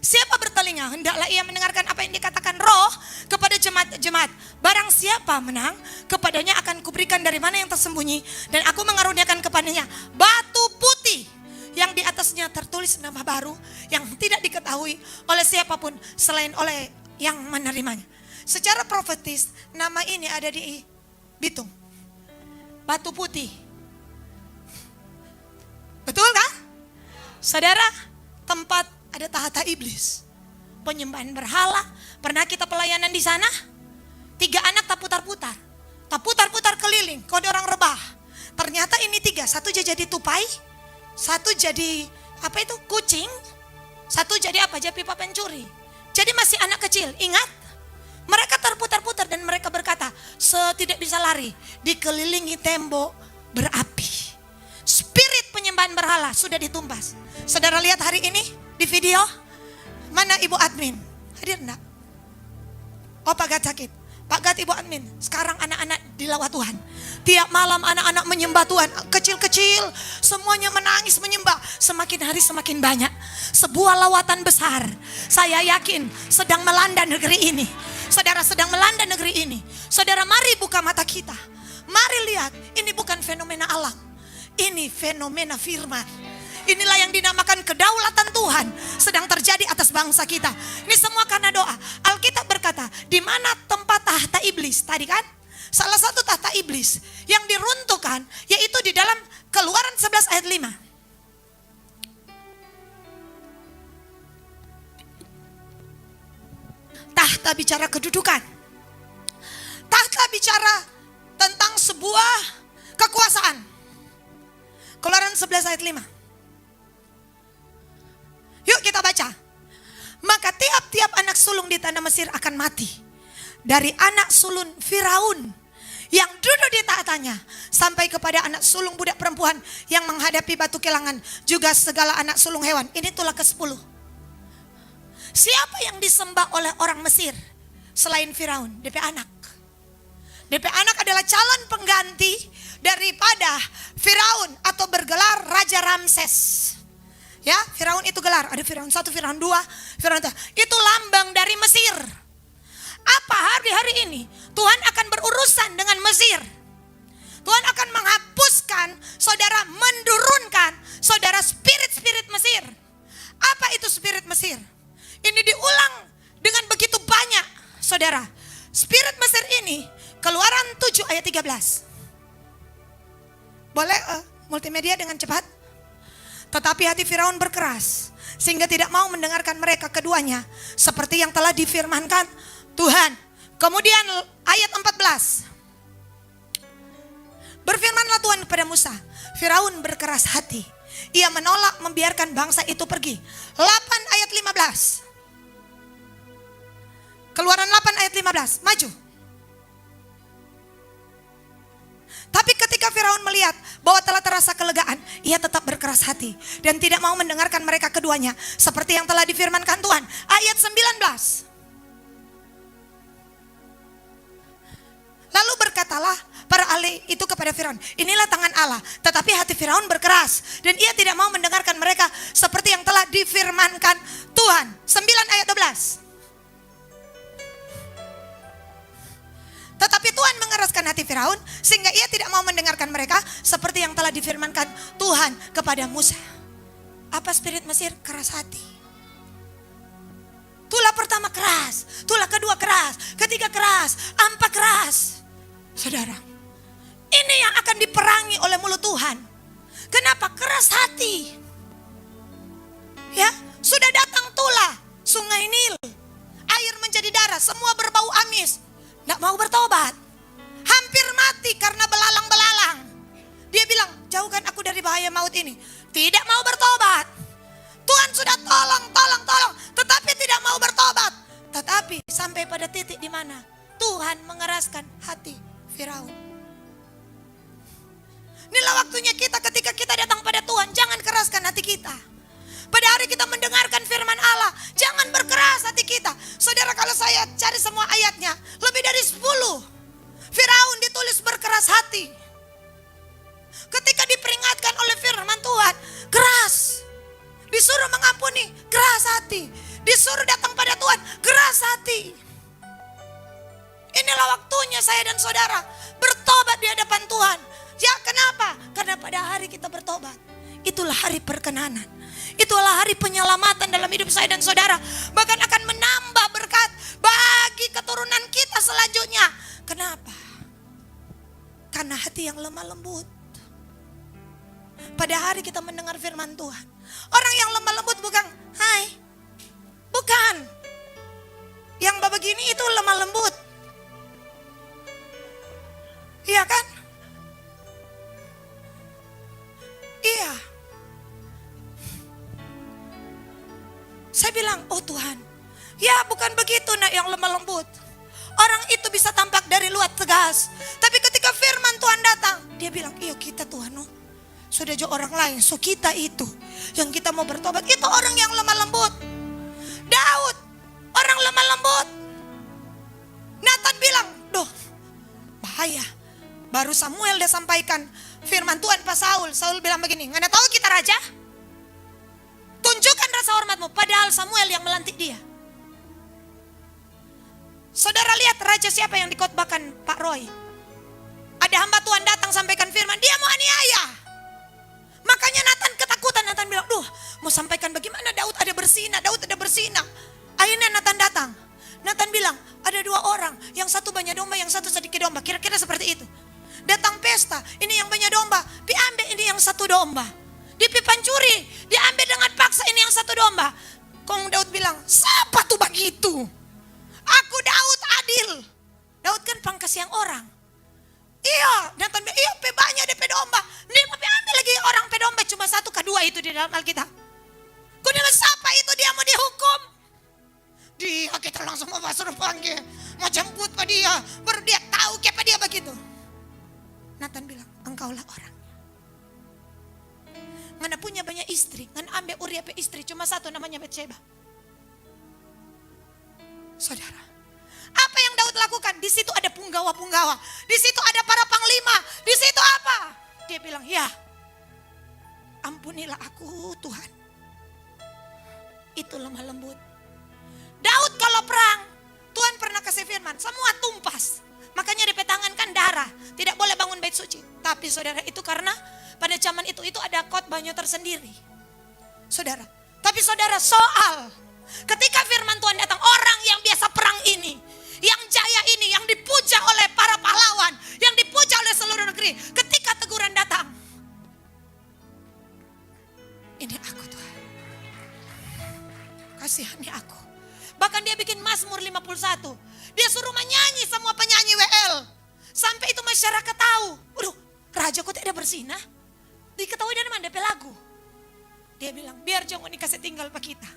Siapa bertelinga, hendaklah ia mendengarkan apa yang dikatakan Roh kepada jemaat-jemaat. Barang siapa menang, kepadanya akan kuberikan dari mana yang tersembunyi, dan aku mengaruniakan kepadanya batu putih yang di atasnya tertulis nama baru yang tidak diketahui oleh siapapun selain oleh yang menerimanya. Secara profetis, nama ini ada di Bitung. Batu putih. Betul kan? Saudara, tempat ada tahta iblis, penyembahan berhala. Pernah kita pelayanan di sana? 3 anak tak putar-putar keliling. Kode orang rebah. Ternyata ini 3, 1 jadi tupai, 1 jadi apa itu kucing, 1 jadi apa? Jadi pipa pencuri. Jadi masih anak kecil. Ingat, mereka terputar-putar dan mereka berkata, tidak bisa lari, dikelilingi tembok berapi. Spirit penyembahan berhala sudah ditumpas. Saudara lihat hari ini di video, mana Ibu Admin? Hadir enggak? Oh, Pak Gat sakit. Pak Gat, Ibu Admin. Sekarang anak-anak dilawat Tuhan. Tiap malam anak-anak menyembah Tuhan. Kecil-kecil semuanya menangis menyembah. Semakin hari semakin banyak. Sebuah lawatan besar, saya yakin sedang melanda negeri ini. Saudara, sedang melanda negeri ini. Saudara, mari buka mata kita. Mari lihat, ini bukan fenomena alam. Ini fenomena firman. Inilah yang dinamakan kedaulatan Tuhan sedang terjadi atas bangsa kita. Ini semua karena doa. Alkitab berkata, di mana tempat tahta iblis tadi kan? Salah satu tahta iblis yang diruntuhkan yaitu di dalam Keluaran 11 ayat 5. Tahta bicara kedudukan. Tahta bicara tentang sebuah kekuasaan. Keluaran 11 ayat 5. Yuk kita baca. Maka tiap-tiap anak sulung di tanah Mesir akan mati. Dari anak sulung Firaun yang duduk di tahtanya, sampai kepada anak sulung budak perempuan yang menghadapi batu kilangan, juga segala anak sulung hewan. Ini tulah ke-10. Siapa yang disembah oleh orang Mesir selain Firaun? DP anak. DP anak adalah calon pengganti daripada Firaun atau bergelar Raja Ramses. Ya, Firaun itu gelar. Ada Firaun 1, Firaun 2, Firaun 3. Itu lambang dari Mesir. Apa hari-hari ini? Tuhan akan berurusan dengan Mesir. Tuhan akan menghapuskan, saudara, menurunkan, saudara, spirit-spirit Mesir. Apa itu spirit Mesir? Ini diulang dengan begitu banyak, saudara. Spirit Mesir ini, Keluaran 7 ayat 13. Boleh multimedia dengan cepat? Tetapi hati Firaun berkeras, sehingga tidak mau mendengarkan mereka keduanya, seperti yang telah difirmankan Tuhan. Kemudian ayat 14. Berfirmanlah Tuhan kepada Musa, Firaun berkeras hati. Ia menolak membiarkan bangsa itu pergi. 8 ayat 15. Keluaran 8 ayat 15. Maju. Tapi ketika Firaun melihat bahwa telah terasa kelegaan, ia tetap berkeras hati dan tidak mau mendengarkan mereka keduanya, seperti yang telah difirmankan Tuhan. Ayat 19. Lalu berkatalah para ahli itu kepada Firaun, inilah tangan Allah. Tetapi hati Firaun berkeras dan ia tidak mau mendengarkan mereka, seperti yang telah difirmankan Tuhan. 9 ayat 12. Tetapi Tuhan mengeraskan hati Firaun sehingga ia tidak mau mendengarkan mereka, seperti yang telah difirmankan Tuhan kepada Musa. Apa spirit Mesir? Keras hati. Tulah pertama keras, tulah kedua keras, ketiga keras, empat keras. Saudara, ini yang akan diperangi oleh mulut Tuhan. Kenapa? Keras hati. Ya, sudah datang tulah, sungai Nil, air menjadi darah, semua berbau amis. Tidak mau bertobat. Hampir mati karena belalang-belalang. Dia bilang, jauhkan aku dari bahaya maut ini. Tidak mau bertobat. Tuhan sudah tolong. Tetapi tidak mau bertobat. Tetapi sampai pada titik di mana Tuhan mengeraskan hati Firaun. Inilah waktunya kita ketika kita datang pada Tuhan. Jangan keraskan hati kita. Pada hari kita mendengarkan firman Allah, jangan berkeras hati kita. Saudara, kalau saya cari semua ayatnya, lebih dari 10. Firaun ditulis berkeras hati. Ketika diperingatkan oleh firman Tuhan, keras. Disuruh mengampuni, keras hati. Disuruh datang pada Tuhan, keras hati. Inilah waktunya saya dan saudara bertobat di hadapan Tuhan. Ya, kenapa? Karena pada hari kita bertobat, itulah hari perkenanan. Itulah hari penyelamatan dalam hidup saya dan saudara. Bahkan akan menambah berkat bagi keturunan kita selanjutnya. Kenapa? Karena hati yang lemah lembut. Pada hari kita mendengar firman Tuhan, orang yang lemah lembut bukan, hai, bukan. Yang begini itu lemah lembut. Iya kan? Iya. Saya bilang, oh Tuhan, ya bukan begitu nak yang lemah lembut. Orang itu bisa tampak dari luar tegas, tapi ketika firman Tuhan datang, dia bilang, iya kita Tuhan, oh, sudah jauh orang lain, so kita itu yang kita mau bertobat, itu orang yang lemah lembut. Daud, orang lemah lembut. Nathan bilang, doh bahaya. Baru Samuel dia sampaikan firman Tuhan pas Saul. Saul bilang begini, nggak tahu kita raja? Tunjukkan rasa hormatmu, padahal Samuel yang melantik dia. Saudara lihat raja siapa yang dikotbahkan Pak Roy. Ada hamba Tuhan datang sampaikan firman, dia mau aniaya. Makanya Nathan ketakutan, Nathan bilang, duh mau sampaikan bagaimana, Daud ada bersinah. Akhirnya Nathan datang. Nathan bilang, ada 2 orang, yang satu banyak domba, yang satu sedikit domba. Kira-kira seperti itu. Datang pesta, ini yang banyak domba, diambil ini yang satu domba. Dipancuri, diambil dengan paksa ini yang satu domba. Kong Daud bilang, siapa tuh begitu? Aku Daud adil. Daud kan pangkas yang orang. Iya, Nathan bilang, iya banyak DP domba. Dia ambil lagi orang pedomba, cuma 1 ke 2 itu di dalam Alkitab. Kau bilang, siapa itu dia mau dihukum? Dia kita langsung mau suruh panggil. Mau jemput pada dia, baru dia tahu siapa dia begitu. Nathan bilang, engkaulah orang. Ngana punya banyak istri, ngana ambil Uria pe istri, cuma 1 namanya Betsheba. Saudara, apa yang Daud lakukan? Di situ ada punggawa-punggawa, di situ ada para panglima, di situ apa? Dia bilang, ya, ampunilah aku Tuhan. Itu lemah lembut. Daud kalau perang, Tuhan pernah kasih firman, semua tumpas. Makanya di tangan kan darah, tidak boleh bangun bait suci. Tapi saudara, itu karena pada zaman itu ada khotbahnya tersendiri. Saudara, tapi saudara, soal ketika firman Tuhan datang, orang yang biasa perang ini, yang jaya ini, yang dipuja oleh para pahlawan, yang dipuja oleh seluruh negeri, ketika teguran datang, ini aku Tuhan, kasihani aku. Bahkan dia bikin Mazmur 51, dia suruh menyanyi semua penyanyi WL, sampai itu masyarakat tahu, waduh, raja kok tidak bersinah, diketahui dari mana DP lagu. Dia bilang, biar jangan ini kasih tinggal pak kita,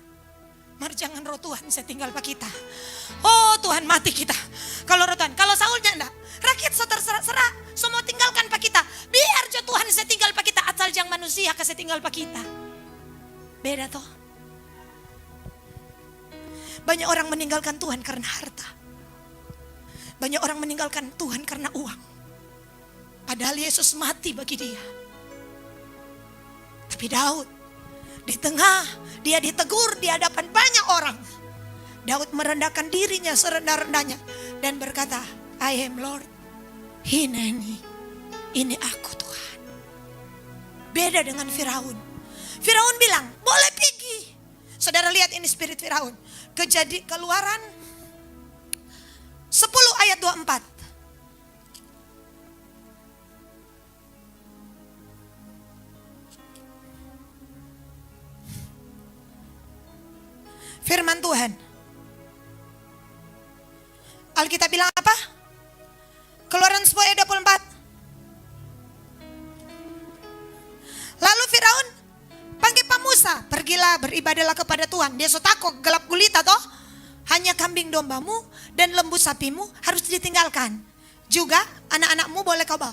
mar jangan roh Tuhan saya tinggal pak kita. Oh Tuhan mati kita kalau roh Tuhan. Kalau Saulnya enggak, rakyat so terserah semua tinggalkan pak kita, biar jo Tuhan saya tinggal pak kita, asal jangan manusia kasih tinggal pak kita. Beda toh. Banyak orang meninggalkan Tuhan karena harta, banyak orang meninggalkan Tuhan karena uang, padahal Yesus mati bagi dia. Tapi Daud, di tengah dia ditegur di hadapan banyak orang, Daud merendahkan dirinya serendah-rendahnya dan berkata, I am Lord, hineni, ini aku Tuhan. Beda dengan Firaun. Firaun bilang, boleh pergi. Saudara lihat ini spirit Firaun. Keluaran 10 ayat 24. Firman Tuhan. Alkitab bilang apa? Keluaran 10 ayat 24. Lalu Firaun panggil Pak Musa, pergilah beribadahlah kepada Tuhan. Dia so takut gelap gulita toh. Hanya kambing dombamu dan lembu sapimu harus ditinggalkan. Juga anak-anakmu boleh kau bawa.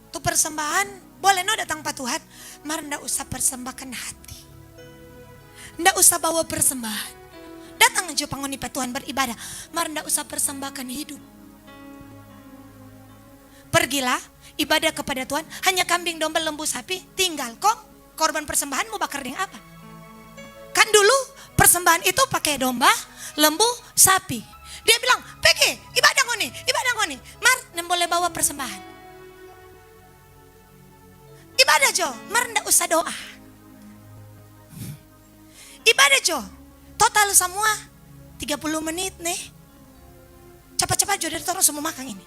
Tuh persembahan boleh no datang Pak Tuhan. Mar ndak usah persembahkan hati, ndak usah bawa persembahan. Datang aja pangoni Pak Tuhan beribadah. Mar ndak usah persembahkan hidup. Pergilah ibadah kepada Tuhan. Hanya kambing domba lembu sapi tinggal. Kok korban persembahan mau bakar dengan apa? Kan dulu persembahan itu pakai domba, lembu, sapi. Dia bilang, "Peke, ibadah ngoni. Mar, nem boleh bawa persembahan. Ibadah jo, mar ndak usah doa. Ibadah jo, total semua 30 menit nih. Cepat-cepat jo dari toro semua makan ini.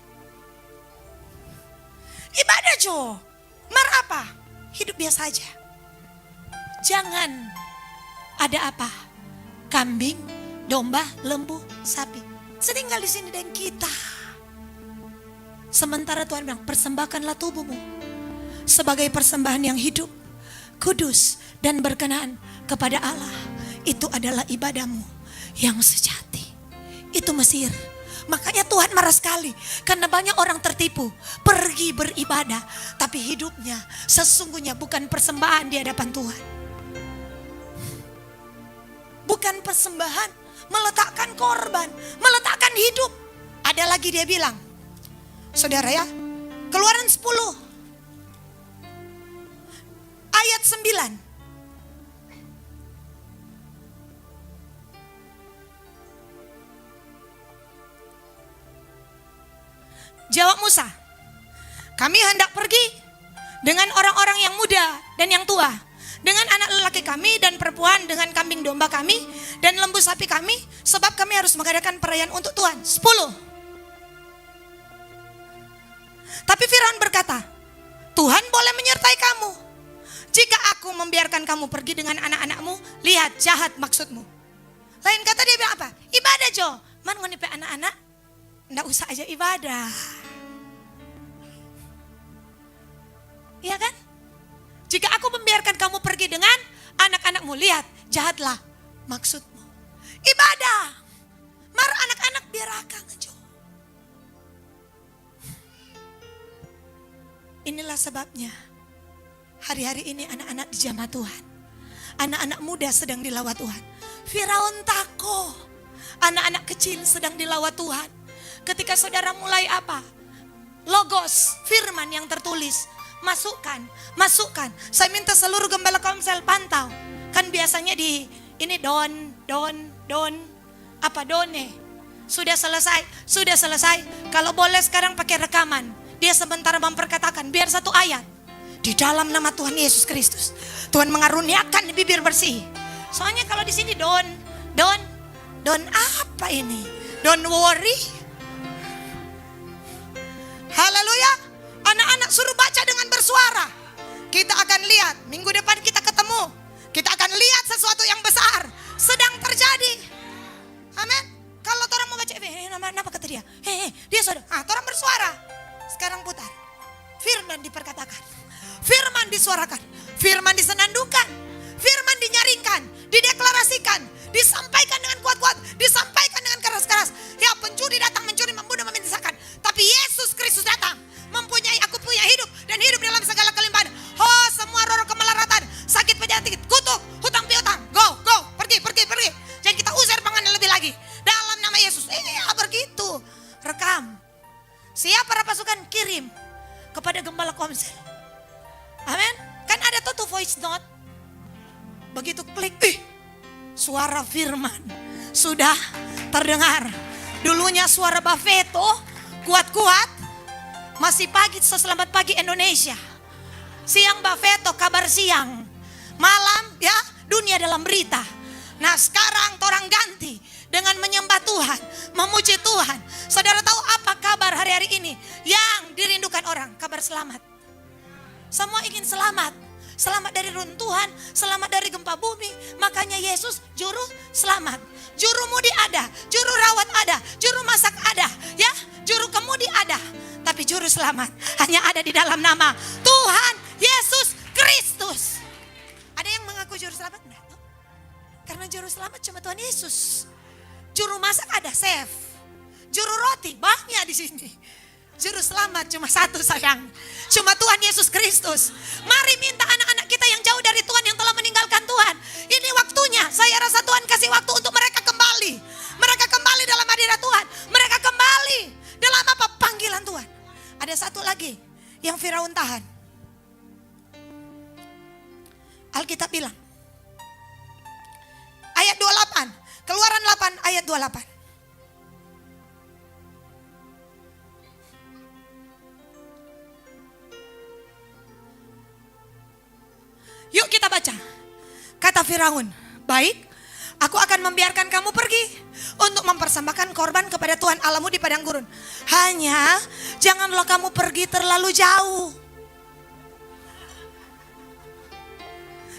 Ibadah jo, mar apa? Hidup biasa aja. Jangan ada apa? Kambing, domba, lembu, sapi. Setinggal di sini dan kita. Sementara Tuhan bilang, persembahkanlah tubuhmu sebagai persembahan yang hidup, kudus dan berkenan kepada Allah. Itu adalah ibadahmu yang sejati. Itu Mesir. Makanya Tuhan marah sekali karena banyak orang tertipu, pergi beribadah tapi hidupnya sesungguhnya bukan persembahan di hadapan Tuhan. Bukan persembahan, meletakkan korban, meletakkan hidup. Ada lagi dia bilang, saudara ya, Keluaran 10 ayat 9. Jawab Musa, kami hendak pergi dengan orang-orang yang muda dan yang tua, dengan anak lelaki kami dan perempuan, dengan kambing domba kami dan lembu sapi kami, sebab kami harus mengadakan perayaan untuk Tuhan. 10. Tapi Firaun berkata, Tuhan boleh menyertai kamu. Jika aku membiarkan kamu pergi dengan anak-anakmu, lihat jahat maksudmu. Lain kata dia bilang apa? Ibadah jo, man ngonipe anak-anak, ndak usah aja ibadah. Iya kan? Jika aku membiarkan kamu pergi dengan anak-anakmu, lihat jahatlah maksudmu. Ibadah. Mar anak-anak biar akang aja. Inilah sebabnya hari-hari ini anak-anak dijamah Tuhan. Anak-anak muda sedang dilawat Tuhan. Firaun takut. Anak-anak kecil sedang dilawat Tuhan. Ketika saudara mulai apa? Logos, firman yang tertulis. Masukkan. Saya minta seluruh gembala Komsel pantau. Kan biasanya di ini don, done. Sudah selesai, sudah selesai. Kalau boleh sekarang pakai rekaman. Dia sebentar memperkatakan, biar satu ayat. Di dalam nama Tuhan Yesus Kristus, Tuhan mengaruniakan bibir bersih. Soalnya kalau di sini don't apa ini? Don't worry. Haleluya. Anak-anak suruh baca dengan bersuara. Kita akan lihat, minggu depan kita ketemu. Kita akan lihat sesuatu yang besar sedang terjadi. Amin. Kalau orang mau baca, nama kata dia? Dia sudah. Orang bersuara. Sekarang putar. Firman diperkatakan. Firman disuarakan. Firman disenandungkan. Firman dinyaringkan. Dideklarasikan. Disampaikan dengan kuat-kuat. Disampaikan dengan keras-keras. Ya, pencuri datang mencuri, membunuh, membinasakan. Tapi Yesus Kristus datang. Mempunyai, aku punya hidup. Dan hidup dalam segala kelimpahan. Oh, semua roh kemelaratan. Sakit penyakit. Kutuk. Hutang piutang. Go. Pergi. Jangan kita usir pangan lebih lagi. Dalam nama Yesus. Begitu. Rekam. Siap para pasukan, kirim kepada gembala komsel. Amin. Kan ada tuh voice note. Begitu klik, suara firman sudah terdengar. Dulunya suara Bafeto kuat-kuat. Masih pagi, selamat pagi Indonesia. Siang Bafeto, kabar siang. Malam ya, dunia dalam berita. Nah sekarang orang ganti dengan menyembah Tuhan, memuji Tuhan. Saudara tahu apa kabar hari-hari ini yang dirindukan orang? Kabar selamat. Semua ingin selamat. Selamat dari runtuhan, selamat dari gempa bumi. Makanya Yesus juru selamat. Juru mudi ada, juru rawat ada, juru masak ada, ya, juru kemudi ada. Tapi juru selamat hanya ada di dalam nama Tuhan Yesus Kristus. Ada yang mengaku juru selamat? Enggak. Karena juru selamat cuma Tuhan Yesus. Juru masak ada, chef. Juru roti banyak di sini. Juru selamat cuma satu sayang. Cuma Tuhan Yesus Kristus. Mari minta anak-anak kita yang jauh dari Tuhan, yang telah meninggalkan Tuhan. Ini waktunya. Saya rasa Tuhan kasih waktu untuk mereka kembali. Mereka kembali dalam hadirat Tuhan. Mereka kembali dalam apa? Panggilan Tuhan. Ada satu lagi yang Firaun tahan. Alkitab bilang. Ayat 28. Keluaran 8 ayat 28. Yuk kita baca. Kata Firaun, baik, aku akan membiarkan kamu pergi untuk mempersembahkan korban kepada Tuhan Allahmu di padang gurun. Hanya janganlah kamu pergi terlalu jauh.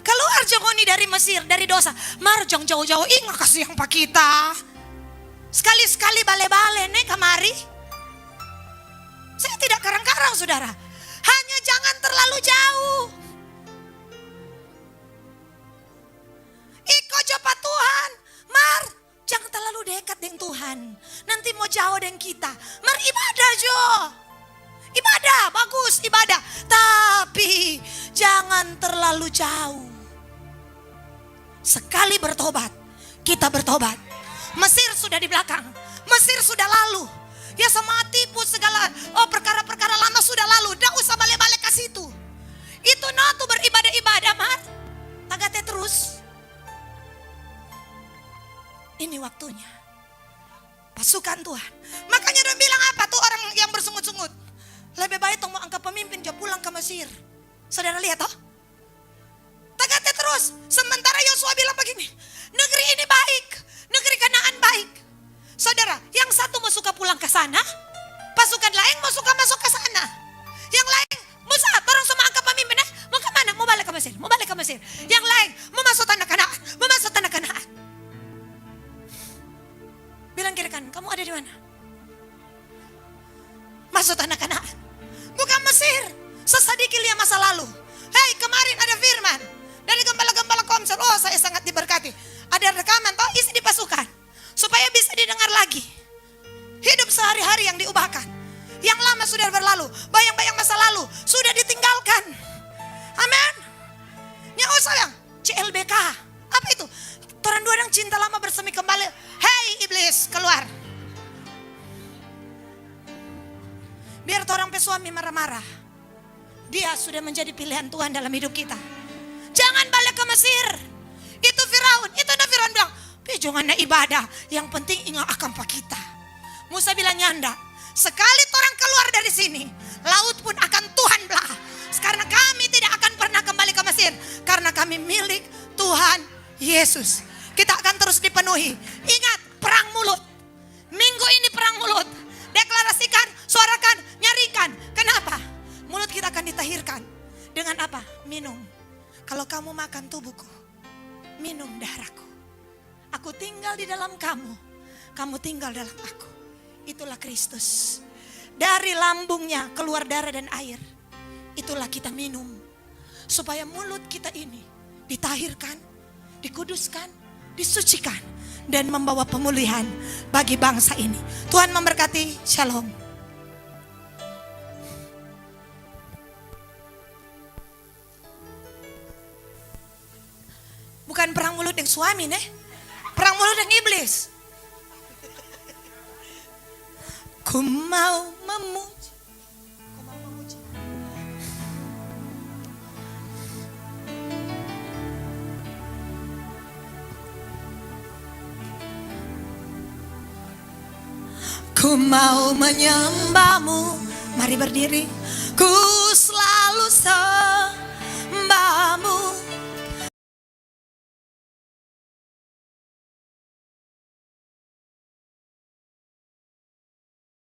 Keluar jongoni dari Mesir, dari dosa. Marjong jauh-jauh, ingat kasih yang pak kita. Sekali-sekali bale-bale nih kemari. Saya tidak karang-karang saudara. Hanya jangan terlalu jauh. Iko coba Tuhan. Mar, jangan terlalu dekat dengan Tuhan. Nanti mau jauh dengan kita. Mar ibadah Jo. Ibadah, bagus ibadah. Tapi jangan terlalu jauh. Sekali bertobat, kita bertobat. Mesir sudah di belakang. Mesir sudah lalu. Ya sama tipu segala perkara-perkara lama sudah lalu. Tidak usah balik-balik ke situ. Itu tuh beribadah-ibadah Mar. Tagate terus. Ini waktunya. Pasukan Tuhan. Makanya dia bilang apa tuh orang yang bersungut-sungut. Lebih baik mau angkat pemimpin dia pulang ke Mesir. Saudara lihat toh? Tagate terus. Sementara Yosua bilang begini. Negeri ini baik. Negeri Kanaan baik. Saudara, yang satu mau suka pulang ke sana. Pasukan lain mau suka masuk ke sana. Yang lain mau orang semua angkat pemimpin. Mau ke mana? Mau balik ke Mesir. Mau balik ke Mesir. Yang lain mau masuk tanah Kanaan. Mau masuk tanah Kanaan. Bilang kiri kanan, kamu ada di mana? Masuk tanah Kanaan. Bukan Mesir. Sesadikit lihat masa lalu. Hei, kemarin ada firman dari gembala-gembala komsel. Oh, saya sangat diberkati. Ada rekaman toh isi di pasukan supaya bisa didengar lagi. Hidup sehari-hari yang diubahkan. Yang lama sudah berlalu. Bayang-bayang masa lalu sudah ditinggalkan. Amin. Nya sayang, CLBK. Apa itu? Orang dua orang cinta lama bersemi kembali. Hei iblis, keluar. Biar orang suami marah-marah. Dia sudah menjadi pilihan Tuhan dalam hidup kita. Jangan balik ke Mesir. Itu Firaun. Itu Firaun bilang, jangan ibadah. Yang penting ingat akan pak kita. Musa bilang nyanda, sekali orang keluar dari sini, laut pun akan Tuhan belah. Karena kami tidak akan pernah kembali ke Mesir. Karena kami milik Tuhan Yesus. Kita akan terus dipenuhi. Ingat, perang mulut. Minggu ini perang mulut. Deklarasikan, suarakan, nyaringkan. Kenapa? Mulut kita akan ditahirkan. Dengan apa? Minum. Kalau kamu makan tubuhku, minum darahku. Aku tinggal di dalam kamu. Kamu tinggal dalam aku. Itulah Kristus. Dari lambungnya keluar darah dan air. Itulah kita minum. Supaya mulut kita ini ditahirkan, dikuduskan, disucikan. Dan membawa pemulihan bagi bangsa ini. Tuhan memberkati. Shalom. Bukan perang mulut dengan suami, nih. Perang mulut dengan iblis. Ku mau memuji. Ku mau menyembahmu. Mari berdiri. Ku selalu